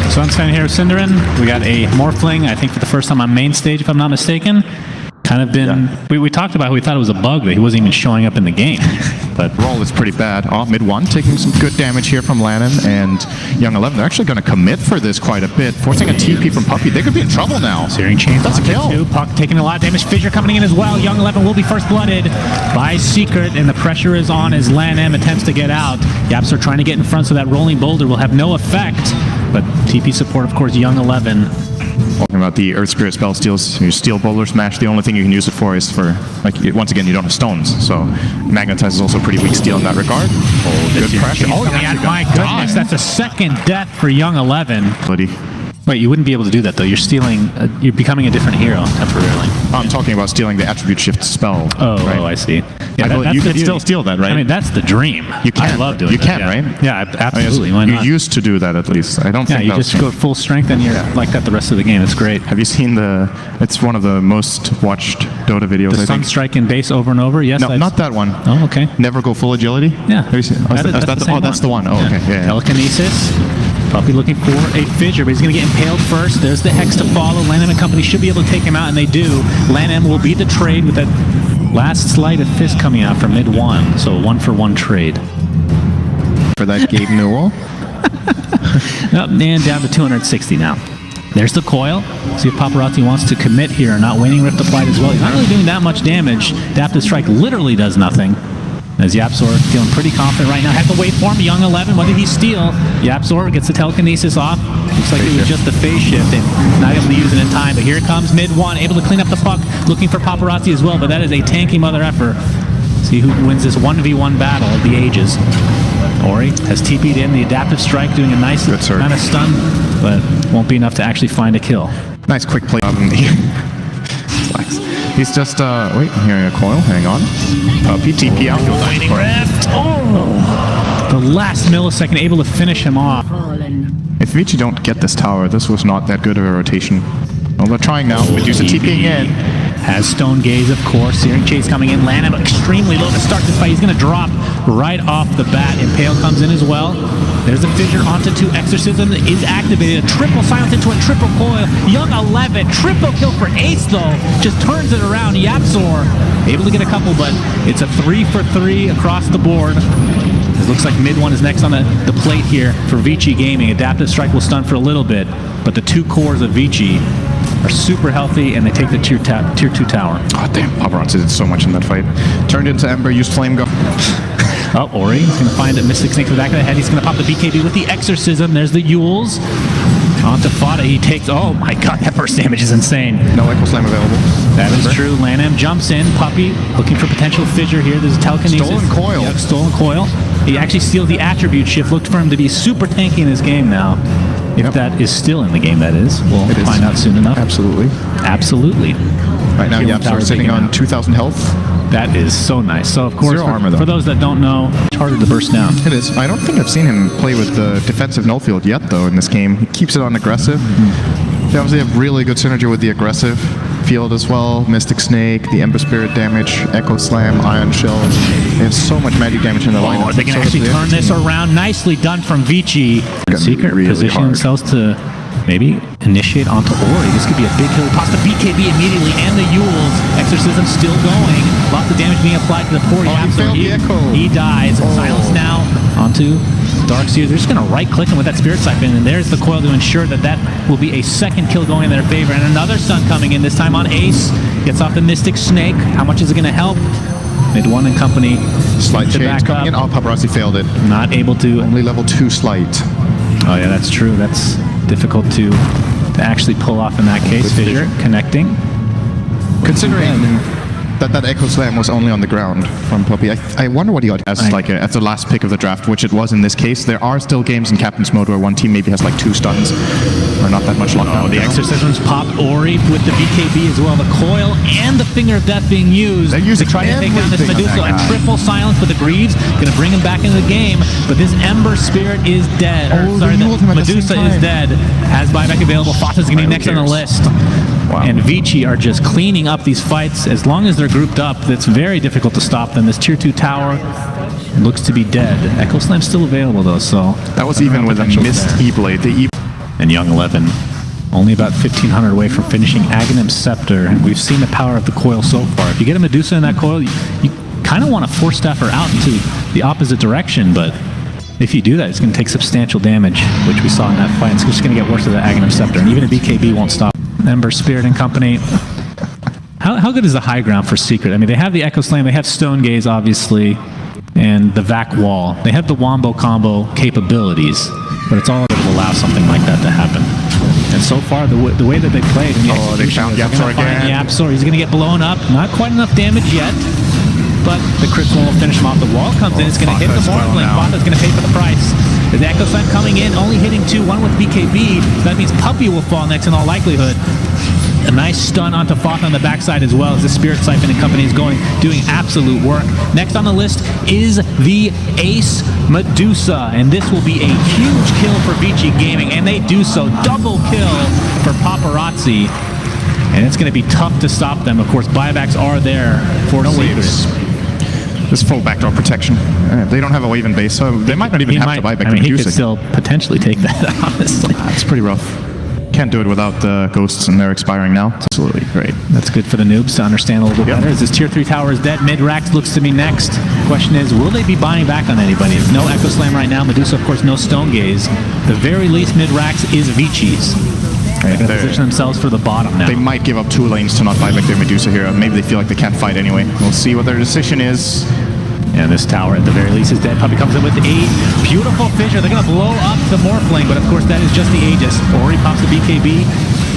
B: So I'm standing here with Cinderin. We got a Morphling, I think for the first time on main stage, if I'm not mistaken. Kind of been, we talked about how we thought it was a bug that he wasn't even showing up in the game. But
A: roll is pretty bad. Mid 1 taking some good damage here from Lannon and Young 11. They're actually going to commit for this quite a bit. Forcing a TP from Puppy. They could be in trouble now.
B: Searing Chains.
A: That's a kill.
B: Puck taking a lot of damage. Fissure coming in as well. Young 11 will be first blooded by Secret, and the pressure is on as Lan M attempts to get out. Yapzor trying to get in front so that rolling boulder will have no effect. But TP support, of course, Young 11
A: Talking about the Earth Spirit spell steals, your Steel Bowler Smash, the only thing you can use it for is for, like, once again, you don't have stones, so Magnetize is also pretty weak steel in that regard. Oh, good pressure.
B: Oh, my goodness, that's a second death for Young 11. Wait, you wouldn't be able to do that, though. You're stealing, you're becoming a different hero temporarily.
A: I'm talking about stealing the Attribute Shift spell.
B: Oh,
A: right?
B: Oh, I see. Yeah,
A: you can still steal that, right?
B: I mean, that's the dream.
A: You can.
B: I love doing
A: You can,
B: that, yeah.
A: right?
B: Yeah, absolutely. Why
A: You
B: not?
A: used to do that, at least. I don't think
B: you just go full strength and you're like that the rest of the game. It's great.
A: Have you seen it's one of the most watched Dota videos,
B: The
A: I think.
B: Sunstrike in base over and over? Yes.
A: No, not that one.
B: Oh, okay.
A: Never go full agility?
B: Yeah.
A: Have you seen? That's the one. Oh, okay. Yeah.
B: Telekinesis. Puppy looking for a fissure, but he's going to get impaled first. There's the Hex to follow. LANM and company should be able to take him out, and they do. LANM will beat the trade with that last sleight of fist coming out for mid one. So a 1-for-1 trade.
A: For that Gabe Newell.
B: And down to 260 now. There's the coil. See if Paparazzi wants to commit here or not. Waning Rift applied as well. He's not really doing that much damage. Adaptive Strike literally does nothing. As Yapzor feeling pretty confident right now. Has the waveform. Young 11. What did he steal? Yapzor gets the telekinesis off. Looks like it was just a phase shift and not able to use it in time. But here comes mid one, able to clean up the puck. Looking for Paparazzi as well. But that is a tanky mother effer. See who wins this 1v1 battle of the ages. Ori has TP'd in. The Adaptive Strike doing a nice kind of stun, but won't be enough to actually find a kill.
A: Nice quick play. He's just, wait, I'm hearing a coil. Hang on. PTP out.
B: Waning Rift. Oh! The last millisecond able to finish him off.
A: If Vici don't get this tower, this was not that good of a rotation. Well, they're trying now. Medusa TPing in.
B: Has Stone Gaze, of course. Searing Chase coming in. LANM extremely low to start this fight. He's going to drop right off the bat. Impale comes in as well. There's a fissure onto 2. Exorcism is activated. A triple silence into a triple coil. Young 11. Triple kill for Ace, though. Just turns it around. Yapzor able to get a couple, but it's a 3-for-3 across the board. It looks like mid one is next on the plate here for Vici Gaming. Adaptive Strike will stun for a little bit, but the 2 cores of Vici are super healthy, and they take the tier 2 tower.
A: Oh, damn. Paparazzi did so much in that fight. Turned into Ember, used Flame Go.
B: Oh, Ori is going to find a Mystic Snake to the back of the head. He's going to pop the BKB with the Exorcism. There's the Yules. On to Fada. He takes... Oh, my God. That burst damage is insane.
A: No Echo Slam available.
B: That is true. LANM jumps in. Puppy looking for potential fissure here. There's a telekinesis.
A: Stolen coil.
B: Yep, stolen coil. He actually steals the Attribute Shift. Looked for him to be super tanky in this game now. If that is still in the game, that is. We'll find out soon enough.
A: Absolutely.
B: Absolutely.
A: Right now, Yapzor sitting on 2,000 health.
B: That is so nice. So, of course,
A: armor,
B: for those that don't know, it's harder to burst down.
A: It is. I don't think I've seen him play with the defensive null field yet, though, in this game. He keeps it on aggressive. They obviously have really good synergy with the aggressive field as well. Mystic Snake, the Ember Spirit damage, Echo Slam, Ion Shell. They have so much magic damage in the lineup.
B: They can actually turn this around. Nicely done from Vici. Secret really position themselves to maybe initiate onto Ori. This could be a big kill. He pops the BKB immediately and the Yules. Exorcism still going. Lots of damage being applied to the poor Yapzor. He dies. Silence now onto Darkseer. They're just going to right-click him with that Spirit Siphon, and there's the coil to ensure that that will be a second kill going in their favor. And another stun coming in, this time on Ace. Gets off the Mystic Snake. How much is it going to help? Mid one and company.
A: Slight change coming in. Oh, Paparazzi failed it.
B: Not able to.
A: Only level 2 slight.
B: Oh, yeah, that's true. That's difficult to actually pull off in that case. Fissure connecting.
A: Considering that Echo Slam was only on the ground from Puppy, I wonder what he got as as the last pick of the draft, which it was in this case. There are still games in Captain's Mode where one team maybe has like 2 stuns or not that much lockdown.
B: Oh, the Exorcisms popped Ori with the BKB as well. The coil and the Finger of Death being used to try to take down this Medusa. And triple silence with the Greaves. Going to bring him back into the game. But this Ember Spirit is dead. The Medusa is dead. Has buyback available. Fata's going to be next on the list. Wow. And Vici are just cleaning up these fights. As long as they're grouped up, it's very difficult to stop them. This tier 2 tower looks to be dead. Echo Slam's still available, though, so...
A: That was even with a missed E-Blade.
B: And Young 11, only about 1,500 away from finishing Aghanim Scepter. And we've seen the power of the coil so far. If you get a Medusa in that coil, you kind of want to force staff her out into the opposite direction, but if you do that, it's going to take substantial damage, which we saw in that fight. It's just going to get worse with the Aghanim Scepter, and even a BKB won't stop. Ember Spirit and company. How good is the high ground for Secret? I mean, they have the Echo Slam, they have Stone Gaze, obviously, and the Vac Wall. They have the Wombo combo capabilities, but it's all that will allow something like that to happen. And so far, the way that they played, in the
A: Oh, they found
B: execution,
A: Yapzor again.
B: Yapzor, he's going to get blown up. Not quite enough damage yet, but the crit will finish him off. The wall comes in, it's going to hit the Morphling. Fatha's going to pay for the price. The Echo Slam coming in, only hitting 2, one with BKB. That means Puppey will fall next in all likelihood. A nice stun onto Fatha on the backside as well as the Spirit Siphon and company is doing absolute work. Next on the list is the Ace Medusa, and this will be a huge kill for Vici Gaming, and they do so. Double kill for Paparazzi, and it's going to be tough to stop them. Of course, buybacks are there for Secret.
A: This full backdoor protection. They don't have a wave in base, so they might not even have to buy back the Medusa.
B: He could still potentially take that, honestly.
A: It's pretty rough. Can't do it without the ghosts, and they're expiring now. Absolutely great.
B: That's good for the noobs to understand a little bit better. As this tier 3 tower is dead, mid-Rax looks to be next. Question is, will they be buying back on anybody? There's no Echo Slam right now. Medusa, of course, no Stone Gaze. The very least mid-Rax is Vici's. They're going to position themselves for the bottom now.
A: They might give up 2 lanes to not buy back their Medusa here. Maybe they feel like they can't fight anyway. We'll see what their decision is.
B: And this tower, at the very least, is dead. Puppey comes in with a beautiful fissure. They're going to blow up the Morphling, but of course that is just the Aegis. Ori pops the BKB.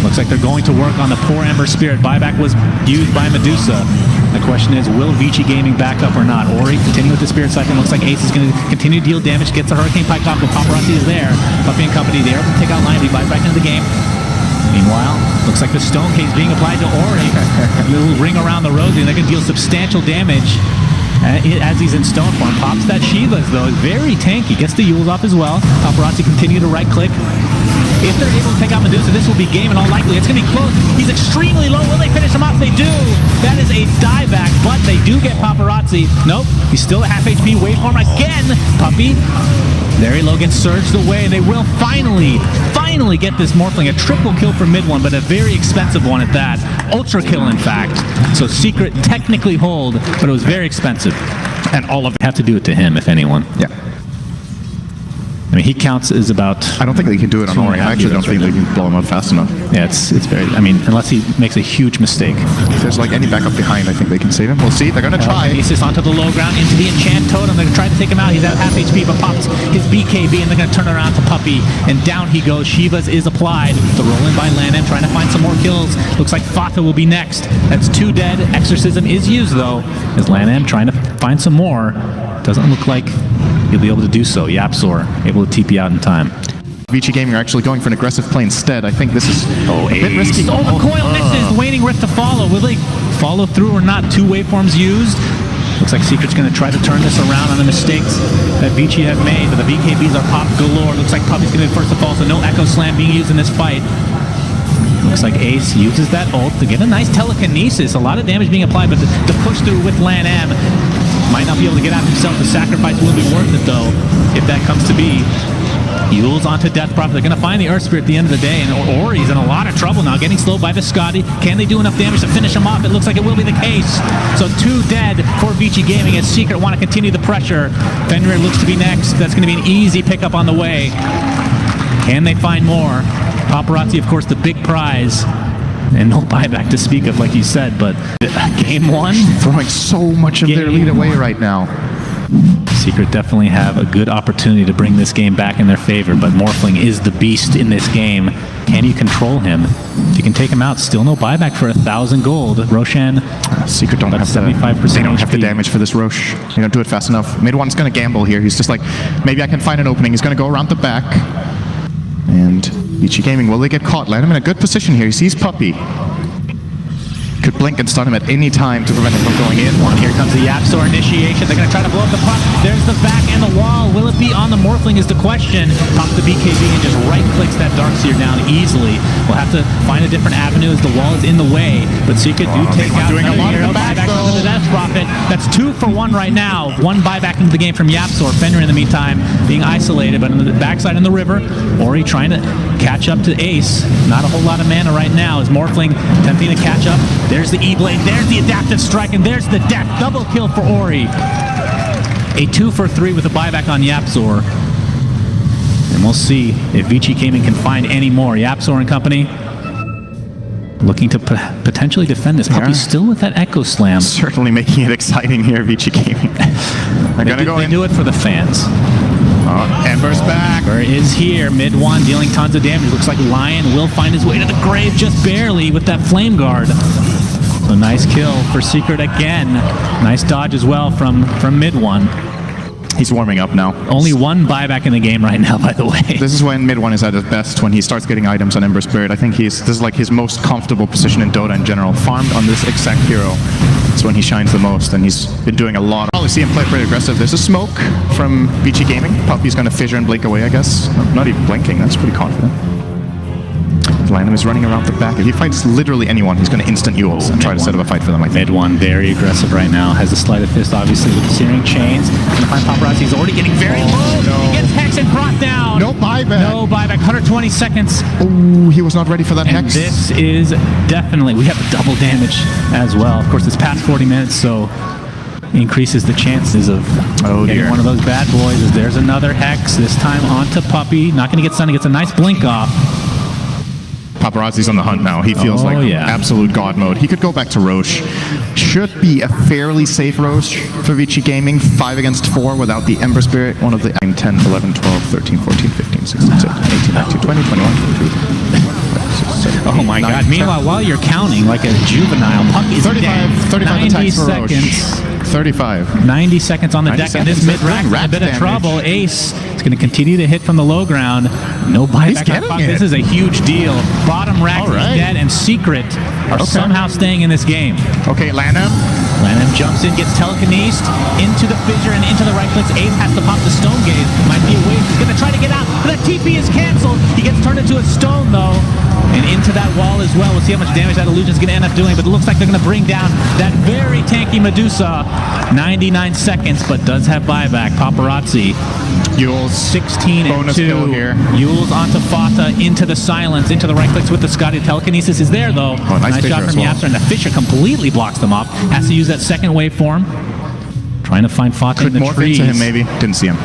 B: Looks like they're going to work on the poor Ember Spirit. Buyback was used by Medusa. The question is, will Vici Gaming back up or not? Ori continue with the Spirit Siphon. Looks like Ace is going to continue to deal damage. Gets the Hurricane Pike off, but Paparazzi is there. Puppey and company, they're able to take out Lion. He buys back into the game. Meanwhile, looks like the Stone Case being applied to Ori. A little ring around the rosy, and they can deal substantial damage. As he's in stone form, pops that Shiva's though, is very tanky, gets the Yules off as well. Paparazzi continue to right click. If they're able to take out Medusa, this will be game in all likelihood. It's going to be close. He's extremely low. Will they finish him off? They do. That is a dieback, but they do get Paparazzi. Nope, he's still at half HP waveform again. Puppey, very low, gets surged away. They will finally get this Morphling. A triple kill for mid one, but a very expensive one at that. Ultra kill, in fact. So Secret technically hold, but it was very expensive. And all of it have to do it to him, if anyone.
A: Yeah.
B: I mean, he counts as about...
A: I don't think they can do it on Ori. I actually don't think they can blow him up fast enough.
B: Yeah, it's very... I mean, unless he makes a huge mistake.
A: If there's like any backup behind, I think they can save him. We'll see. They're going to try.
B: Kinesis onto the low ground, into the Enchant Totem. They're going to try to take him out. He's at half HP, but pops his BKB, and they're going to turn around to Puppey. And down he goes. Shiva's is applied. The roll-in by Lanham, trying to find some more kills. Looks like Fatha will be next. That's 2 dead. Exorcism is used, though, as Lanham trying to find some more. Doesn't look like he'll be able to do so. Yapzor able to TP out in time.
A: Vici Gaming are actually going for an aggressive play instead. I think this is a bit risky.
B: Oh, the coil misses. Waning Rift to follow. Will they follow through or not? 2 waveforms used. Looks like Secret's going to try to turn this around on the mistakes that Vici have made, but the BKBs are popped galore. Looks like Puppey's going to be first to fall, so no Echo Slam being used in this fight. Looks like Ace uses that ult to get a nice telekinesis. A lot of damage being applied, but the push through with Lan M might not be able to get out himself. The sacrifice will be worth it, though, if that comes to be. Yules onto Death Prophet. They're going to find the Earth Spirit at the end of the day, and Ori's in a lot of trouble now, getting slowed by Viscotti. Can they do enough damage to finish him off? It looks like it will be the case. So 2 dead for Vici Gaming as Secret want to continue the pressure. Fenrir looks to be next. That's going to be an easy pickup on the way. Can they find more? Paparazzi, of course, the big prize. And no buyback to speak of, like you said, but game 1?
A: Throwing so much of their lead away right now.
B: Secret definitely have a good opportunity to bring this game back in their favor, but Morphling is the beast in this game. Can you control him? If you can take him out, still no buyback for 1,000 gold. Roshan,
A: Secret don't have
B: 75%.
A: They don't have the damage for this Rosh. They don't do it fast enough. Mid one's going to gamble here. He's just like, maybe I can find an opening. He's going to go around the back. And Vici Gaming, will they get caught? Land him in a good position here. He sees Puppey. Could blink and stun him at any time to prevent him from going in.
B: Here comes the Yapzor initiation. They're going to try to blow up the puck. There's the back and the wall. Will it be on the Morphling is the question. Pops the BKB and just right-clicks that Darkseer down easily. We'll have to find a different avenue as the wall is in the way. But Secret do take out
A: doing a lot of the
B: buyback onto the Death Prophet. That's 2 for 1 right now. 1 buyback into the game from Yapzor. Fenrir in the meantime being isolated, but on the backside in the river, Ori trying to catch up to Ace. Not a whole lot of mana right now as Morphling attempting to catch up. There's the E-Blade, there's the Adaptive Strike, and there's the death. Double kill for Ori. A 2 for 3 with a buyback on Yapzor. And we'll see if Vici Gaming can find any more. Yapzor and company looking to potentially defend this. Puppey's still with that Echo Slam.
A: Certainly making it exciting here, Vici Gaming. They're going to go in.
B: They do it for the fans.
A: Ember's back.
B: Ember is here, mid one, dealing tons of damage. Looks like Lion will find his way to the grave just barely with that flame guard. So nice kill for Secret again. Nice dodge as well from mid one.
A: He's warming up now.
B: Only one buyback in the game right now, by the way.
A: This is when mid one is at his best, when he starts getting items on Ember Spirit. I think this is like his most comfortable position in Dota in general. Farmed on this exact hero. It's when he shines the most, and he's been doing a lot. Probably see him play pretty aggressive. There's a smoke from Vici Gaming. Puppy's going to fissure and blink away, I guess. Not even blinking. That's pretty confident. Lanham is running around the back. If he fights literally anyone, he's going to instant Yules and try to set up a fight for them, I think.
B: Mid one, very aggressive right now. Has the sleight of fist, obviously, with the searing chains. Gonna find Paparazzi. He's already getting very low.
A: No.
B: He gets Hex and brought down.
A: No buyback.
B: No buyback. 120 seconds.
A: Oh, he was not ready for that
B: And
A: Hex.
B: this is definitely, we have the double damage as well. Of course, it's past 40 minutes, so increases the chances of getting one of those bad boys. As there's another Hex, this time onto Puppy. Not going to get stunned. He gets a nice blink off.
A: Paparazzi's on the hunt now. He feels like absolute god mode. He could go back to Roche. Should be a fairly safe Roche for Vici Gaming. 5 against 4 without the Ember Spirit. One of the 10, 11, 12, 13, 14, 15, 16, 17, 18, 19, 20, 21, 22.
B: Oh my god. Meanwhile, while you're counting like a juvenile, Puppy is
A: 35 attacks for Roche.
B: seconds.
A: 35.
B: 90 seconds on the deck, and this mid-rack is a bit of trouble. Ace is going to continue to hit from the low ground. No buyback. This is a huge deal. Bottom rack is dead, and Secret are somehow staying in this game.
A: Okay, Lanham.
B: Lanham jumps in, gets telekinesed into the fissure and into the right clicks. Ace has to pop the stone gaze. Might be a wave. He's going to try to get out, but that TP is canceled. He gets turned into a stone, though, and into that wall as well. We'll see how much damage that illusion is going to end up doing, but it looks like they're going to bring down that very tanky Medusa. 99 seconds, but does have buyback. Paparazzi.
A: Yules
B: 16 and 2
A: kill here.
B: Yules onto Fata, into the silence, into the right clicks with the Scotty. Telekinesis is there, though. Nice shot from Yapster, and the Fissure completely blocks them off. Has to use that second waveform. Trying to find Fata in the trees.
A: To him, maybe. Didn't see him.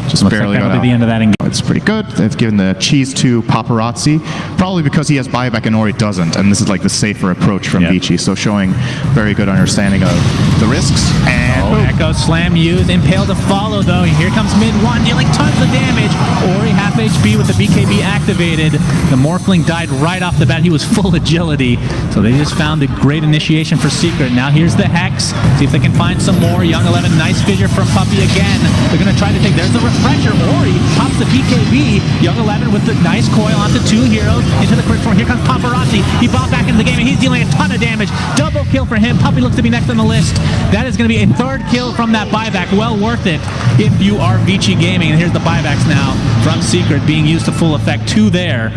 A: Just
B: Looks
A: barely
B: like
A: got
B: that'll
A: out.
B: be the end of that engagement.
A: It's pretty good. They've given the cheese to Paparazzi, probably because he has buyback and Ori doesn't, and this is like the safer approach from Vici, so showing very good understanding of the risks. And
B: Echo Slam used, Impale to follow though. Here comes mid one, dealing tons of damage. Ori half HP with the BKB activated. The Morphling died right off the bat. He was full agility, so they just found a great initiation for Secret. Now here's the Hex. See if they can find some more. Young 11, nice fissure from Puppy again. They're going to try to take, there's the refresher. Ori pops the BKB. Young 11 with the nice coil onto 2 heroes into the crit form. Here comes Paparazzi. He bought back into the game and he's dealing a ton of damage. Double kill for him. Puppy looks to be next on the list. That is going to be a third kill from that buyback. Well worth it if you are Vici Gaming. And here's the buybacks now from Secret being used to full effect. 2 there.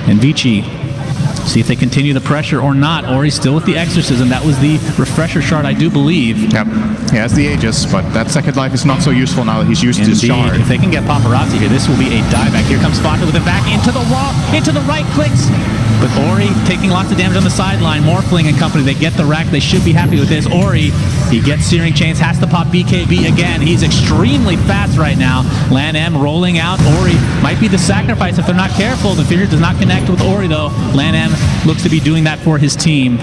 B: And Vici, see if they continue the pressure or not. Ori's still with the Exorcism. That was the refresher shard, I do believe.
A: Yep. He has the Aegis, but that second life is not so useful now that he's used his shard.
B: If they can get Paparazzi here, this will be a dieback. Here comes Fata with it back into the wall, into the right clicks. But Ori taking lots of damage on the sideline. Morphling and company, they get the rack. They should be happy with this. Ori, he gets Searing Chains, has to pop BKB again. He's extremely fast right now. Lan M rolling out. Ori might be the sacrifice if they're not careful. The figure does not connect with Ori though. Lan M looks to be doing that for his team.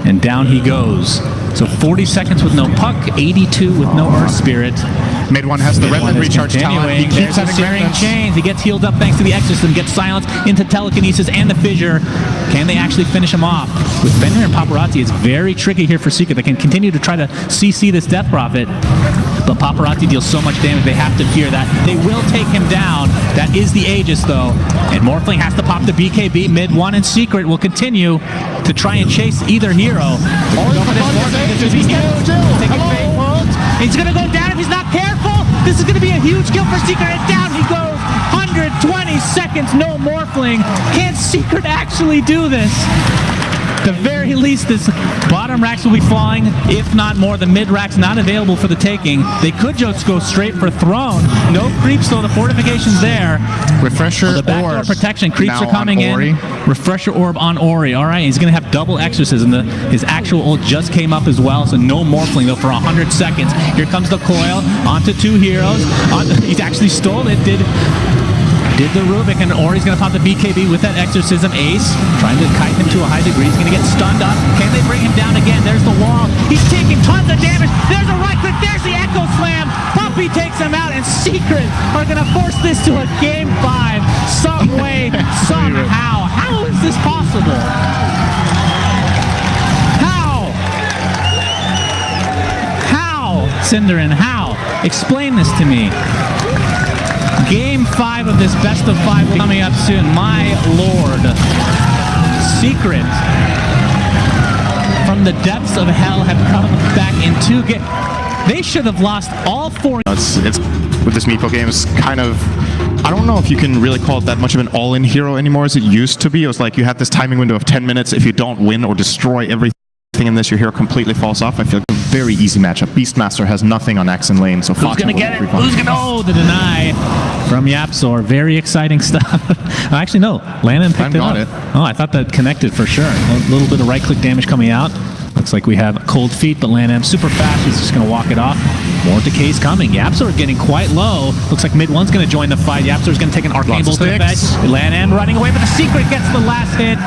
B: And down he goes. So 40 seconds with no puck, 82 with no Earth Spirit.
A: Mid one has the Remnant recharge talent. He keeps having
B: Searing Chains. He gets healed up thanks to the Exorcism, gets silence into Telekinesis and the Fissure. Can they actually finish him off? With Fenrir and Paparazzi, it's very tricky here for Secret. They can continue to try to CC this Death Prophet, but Paparazzi deals so much damage, they have to fear that. They will take him down. That is the Aegis, though. And Morphling has to pop the BKB. Mid one and Secret will continue to try and chase either hero. He's going to go down if he's not careful. This is going to be a huge kill for Secret, and down he goes. 120 seconds, no Morphling. Can Secret actually do this? At the very least, this bottom racks will be falling, if not more. The mid racks not available for the taking. They could just go straight for Throne. No creeps though, the fortification's there.
A: Refresher
B: the backdoor protection. Creeps are coming in. Refresher orb on Ori. All right, he's going to have double Exorcism. His actual ult just came up as well, so no Morphling though for 100 seconds. Here comes the coil onto 2 heroes. He's actually stole it. Did did the Rubik, and Ori's going to pop the BKB with that Exorcism. Ace trying to kite him to a high degree. He's going to get stunned up. Can they bring him down again? There's the wall. He's taking tons of damage. There's a right click. There's the Echo Slam. Puppy takes him out, and Secret are going to force this to a game 5 some way, somehow. How is this possible? Cinderin, how? Explain this to me. Game 5 of this best of 5 coming up soon. My lord. Secret from the depths of hell have come back in 2 games. They should have lost all 4.
A: It's with this Meepo game, it's kind of, I don't know if you can really call it that much of an all-in hero anymore as it used to be. It was like you had this timing window of 10 minutes. If you don't win or destroy everything in this, your hero completely falls off. I feel like a very easy matchup. Beastmaster has nothing on X and lane, so
B: who's gonna get it? Who's gonna? Oh, the deny from Yapzor. Very exciting stuff. Actually, no. Landon picked it up. Oh, I thought that connected for sure. A little bit of right-click damage coming out. Looks like we have cold feet, but Landon super fast. He's just gonna walk it off. More decays coming. Yapzor getting quite low. Looks like mid one's gonna join the fight. Yapzor's gonna take an arcane bolt to the edge. Landon running away, but the Secret gets the last hit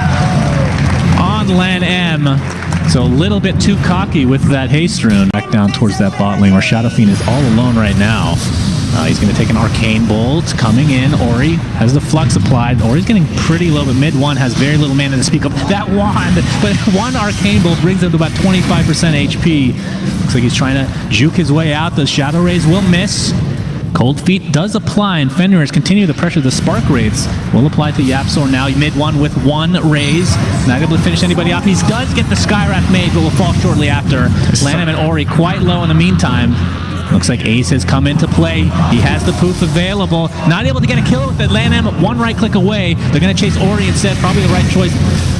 B: on Landon. So a little bit too cocky with that haste rune. Back down towards that bot lane where Shadow Fiend is all alone right now. He's going to take an Arcane Bolt coming in. Ori has the Flux applied. Ori's getting pretty low, but mid one has very little mana to speak of. That wand, but one Arcane Bolt brings him to about 25% HP. Looks like he's trying to juke his way out. The Shadow Rays will miss. Cold Feet does apply, and Fenrir's continue to pressure. The Spark Wraiths will apply to Yapzor now. Mid one with 1 raise. Not able to finish anybody off. He does get the Skywrath made, but will fall shortly after. Lanham and Ori quite low in the meantime. Looks like Ace has come into play. He has the poof available. Not able to get a kill with it. Lanham 1 right click away. They're going to chase Ori instead. Probably the right choice.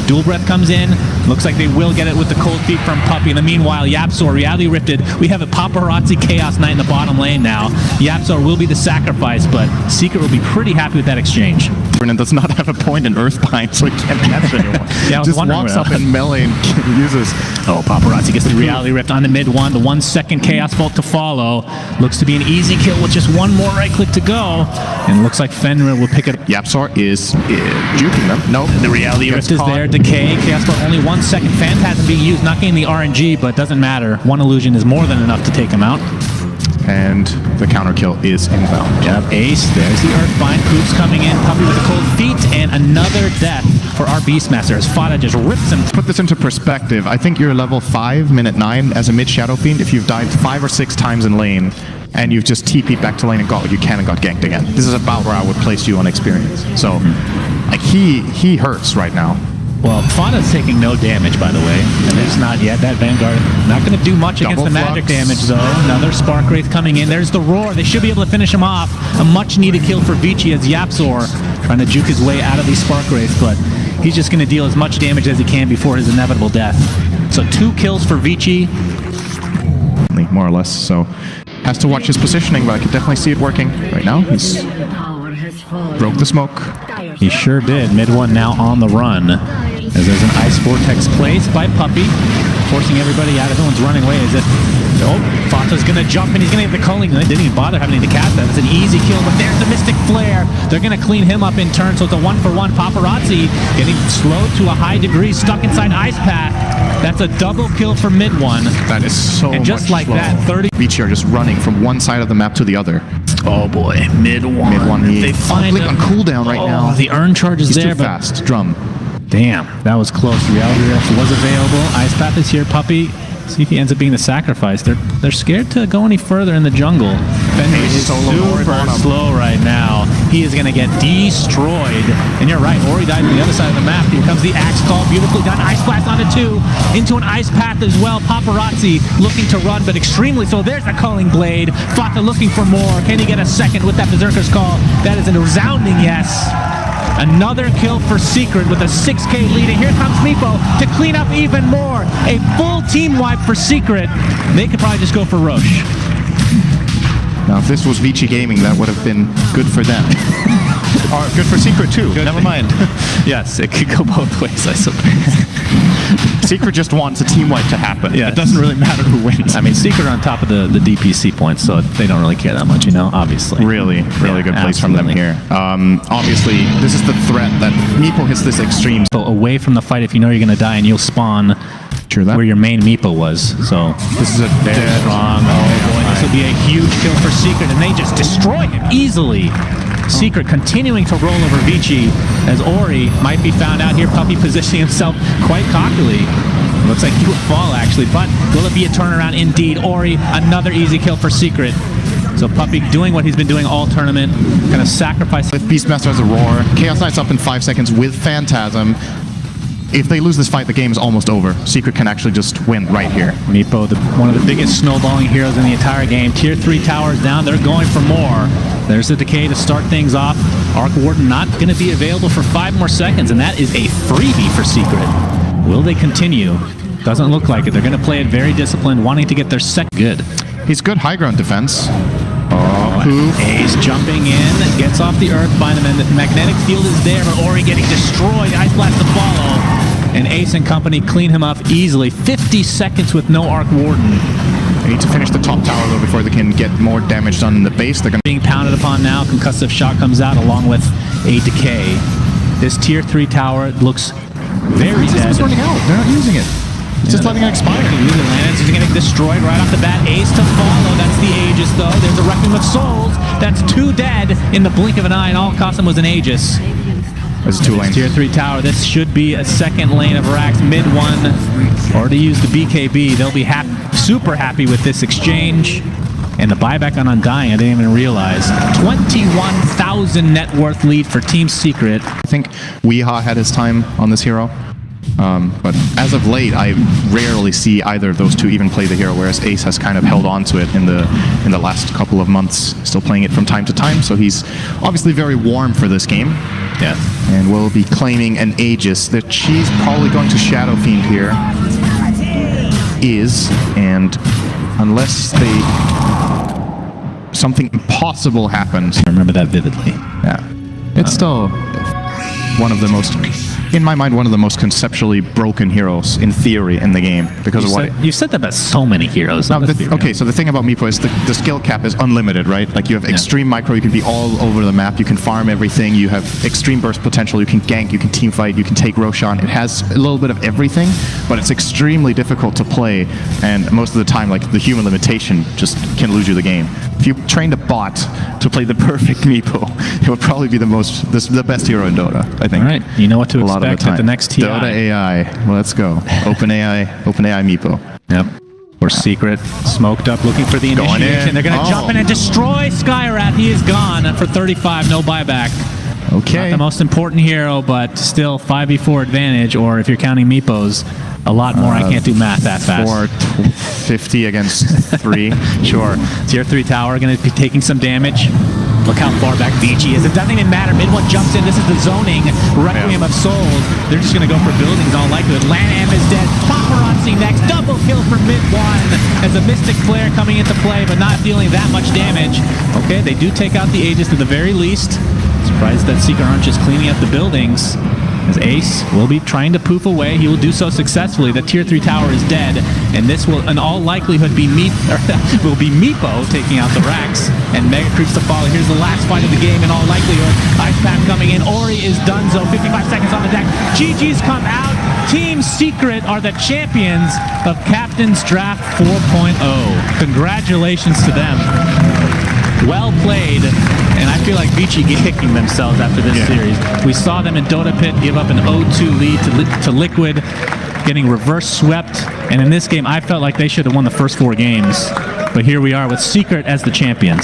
B: Dual Breath comes in. Looks like they will get it with the Cold Feet from Puppy. In the meanwhile, Yapzor, Reality Rifted. We have a Paparazzi Chaos Knight in the bottom lane now. Yapzor will be the sacrifice, but Secret will be pretty happy with that exchange.
A: Brennan does not have a point in Earthbind, so he can't catch anyone.
B: Yeah,
A: just walks up in melee and uses...
B: Oh, Paparazzi gets the Reality Rift on the mid one. The 1 second Chaos Bolt to follow. Looks to be an easy kill with just 1 more right click to go. And looks like Fenrir will pick it up.
A: Yapzor is juking them. Nope.
B: The Reality Rift is there. Decay. Chaos Bolt only 1 second. Phantasm being used. Not getting the RNG, but doesn't matter. 1 illusion is more than enough to take him out.
A: And the counter kill is inbound.
B: Yep, Ace, there's the Earthbind. Poops coming in, Puppy with the Cold Feet, and another death for our Beastmaster as Fada just rips him.
A: Put this into perspective, I think you're level 5, minute 9 as a mid Shadow Fiend if you've died 5 or 6 times in lane and you've just TP'd back to lane and got what you can and got ganked again. This is about where I would place you on experience. So, like, he hurts right now.
B: Well, Fada's taking no damage, by the way, and it's not yet. That Vanguard not going to do much against the magic damage, though. Another Spark Wraith coming in. There's the Roar. They should be able to finish him off. A much-needed kill for Vici as Yapzor trying to juke his way out of these Spark Wraiths, but he's just going to deal as much damage as he can before his inevitable death. So 2 kills for Vici.
A: More or less, so has to watch his positioning, but I can definitely see it working. Right now, he's broke the smoke.
B: He sure did. Mid one now on the run. As there's an Ice Vortex placed by Puppy, forcing everybody out. Everyone's running away as if, oh, Fata's going to jump and he's going to get the culling. They didn't even bother having to cast that. It's an easy kill, but there's the Mystic Flare. They're going to clean him up in turn, so it's a 1-for-1. Paparazzi getting slowed to a high degree, stuck inside Ice Path. That's a double kill for mid one.
A: That is so much.
B: And just like
A: slow.
B: that, 30.
A: Vici are just running from one side of the map to the other.
B: Oh boy, mid one.
A: Mid one.
B: They find
A: on cooldown right now.
B: The urn charge is
A: he's
B: there,
A: too fast. Drum.
B: Damn, that was close. Reality Rift was available. Ice Path is here. Puppy, see if he ends up being the sacrifice. They're scared to go any further in the jungle. Fenrir is super slow right now. He is going to get destroyed. And you're right, Ori died on the other side of the map. Here comes the Axe Call. Beautifully done. Ice Blast onto 2. Into an Ice Path as well. Paparazzi looking to run, but extremely slow. There's the Culling Blade. Fata looking for more. Can he get a second with that Berserker's Call? That is a resounding yes. Another kill for Secret with a 6k lead, and here comes Meepo to clean up even more. A full team wipe for Secret. They could probably just go for Roche.
A: Now, if this was Vici Gaming, that would have been good for them. Good for Secret too. Never mind.
B: Yes, it could go both ways, I suppose.
A: Secret just wants a team wipe to happen.
B: Yeah,
A: it doesn't really matter who wins.
B: I mean, Secret are on top of the DPC points, so they don't really care that much, obviously.
A: Really good plays from them here. Obviously, this is the threat that Meepo hits this extreme.
B: So away from the fight if you know you're going to die, and you'll spawn where your main Meepo was. So
A: this is a
B: very strong. Oh boy, this will be a huge kill for Secret, and they just destroy him easily. Secret continuing to roll over Vici as Ori might be found out here. Puppy positioning himself quite cockily. Looks like he would fall actually, but will it be a turnaround indeed? Ori, another easy kill for Secret. So Puppy doing what he's been doing all tournament, kind of sacrifice.
A: If Beastmaster has a roar, Chaos Knight's up in 5 seconds with Phantasm. If they lose this fight, the game is almost over. Secret can actually just win right here.
B: Meepo, one of the biggest snowballing heroes in the entire game. Tier 3 towers down, they're going for more. There's the decay to start things off. Arc Warden not going to be available for 5 more seconds, and that is a freebie for Secret. Will they continue? Doesn't look like it. They're going to play it very disciplined, wanting to get their second good.
A: He's good high ground defense.
B: Ace jumping in, gets off the earth, find him, and the magnetic field is there, but Ori getting destroyed. Ice Blast to follow, and Ace and company clean him up easily. 50 seconds with no Arc Warden.
A: They need to finish the top tower though before they can get more damage done in the base. They're
B: being pounded upon now. Concussive shot comes out along with a decay. This tier 3 tower looks very dead.
A: It's running out. They're not using it. Just letting it expire.
B: He's getting destroyed right off the bat. Ace to follow. That's the Aegis, though. There's a Requiem of Souls. That's 2 dead in the blink of an eye, and all it cost him was an Aegis.
A: This is 2 lanes.
B: Tier 3 tower. This should be a second lane of racks. Mid 1. Already used the BKB. They'll be super happy with this exchange. And the buyback on Undying, I didn't even realize. 21,000 net worth lead for Team Secret.
A: I think Weeha had his time on this hero. But as of late, I rarely see either of those two even play the hero, whereas Ace has kind of held on to it in the last couple of months, still playing it from time to time, so he's obviously very warm for this game.
B: Yeah.
A: And will be claiming an Aegis that she's probably going to Shadow Fiend here. And unless something impossible happens.
B: I remember that vividly.
A: Yeah. It's still one of the most, in my mind, one of the most conceptually broken heroes in theory in the game because of what
B: you've said that about so many heroes.
A: Okay, so the thing about Meepo is the skill cap is unlimited, right? Like you have extreme micro, you can be all over the map, you can farm everything, you have extreme burst potential, you can gank, you can team fight, you can take Roshan. It has a little bit of everything, but it's extremely difficult to play, and most of the time, like the human limitation just can lose you the game. If you trained a bot to play the perfect Meepo, it would probably be the best hero in Dota, I think.
B: All right, you know what to expect at the next TI.
A: Dota AI, let's go. OpenAI Meepo.
B: Yep. Or Secret, smoked up, looking for the initiation. They're going to jump in and destroy Skyrat. He is gone for 35, no buyback.
A: Okay.
B: Not the most important hero, but still 5v4 advantage, or if you're counting Meepos, a lot more. I can't do math that fast.
A: 450 against 3.
B: Sure. Tier 3 tower going to be taking some damage. Look how far back Vici is. It doesn't even matter. Mid 1 jumps in. This is the zoning Requiem of Souls. They're just going to go for buildings in all likelihood. Lanham is dead. Paparazzi next. Double kill for mid 1 as a Mystic Flare coming into play, but not dealing that much damage. Okay, they do take out the Aegis at the very least. Surprised that Secret aren't just cleaning up the buildings. As Ace will be trying to poof away. He will do so successfully. The tier 3 tower is dead, and this will in all likelihood be Meepo taking out the racks, and Mega Creeps to follow. Here's the last fight of the game in all likelihood. Ice Pack coming in. Ori is donezo. 55 seconds on the deck. GG's come out. Team Secret are the champions of Captain's Draft 4.0. Congratulations to them. Well played, and I feel like Vici kicking themselves after this series. We saw them in Dota Pit give up an 0-2 lead to Liquid, getting reverse swept, and in this game I felt like they should have won the first 4 games. But here we are with Secret as the champions.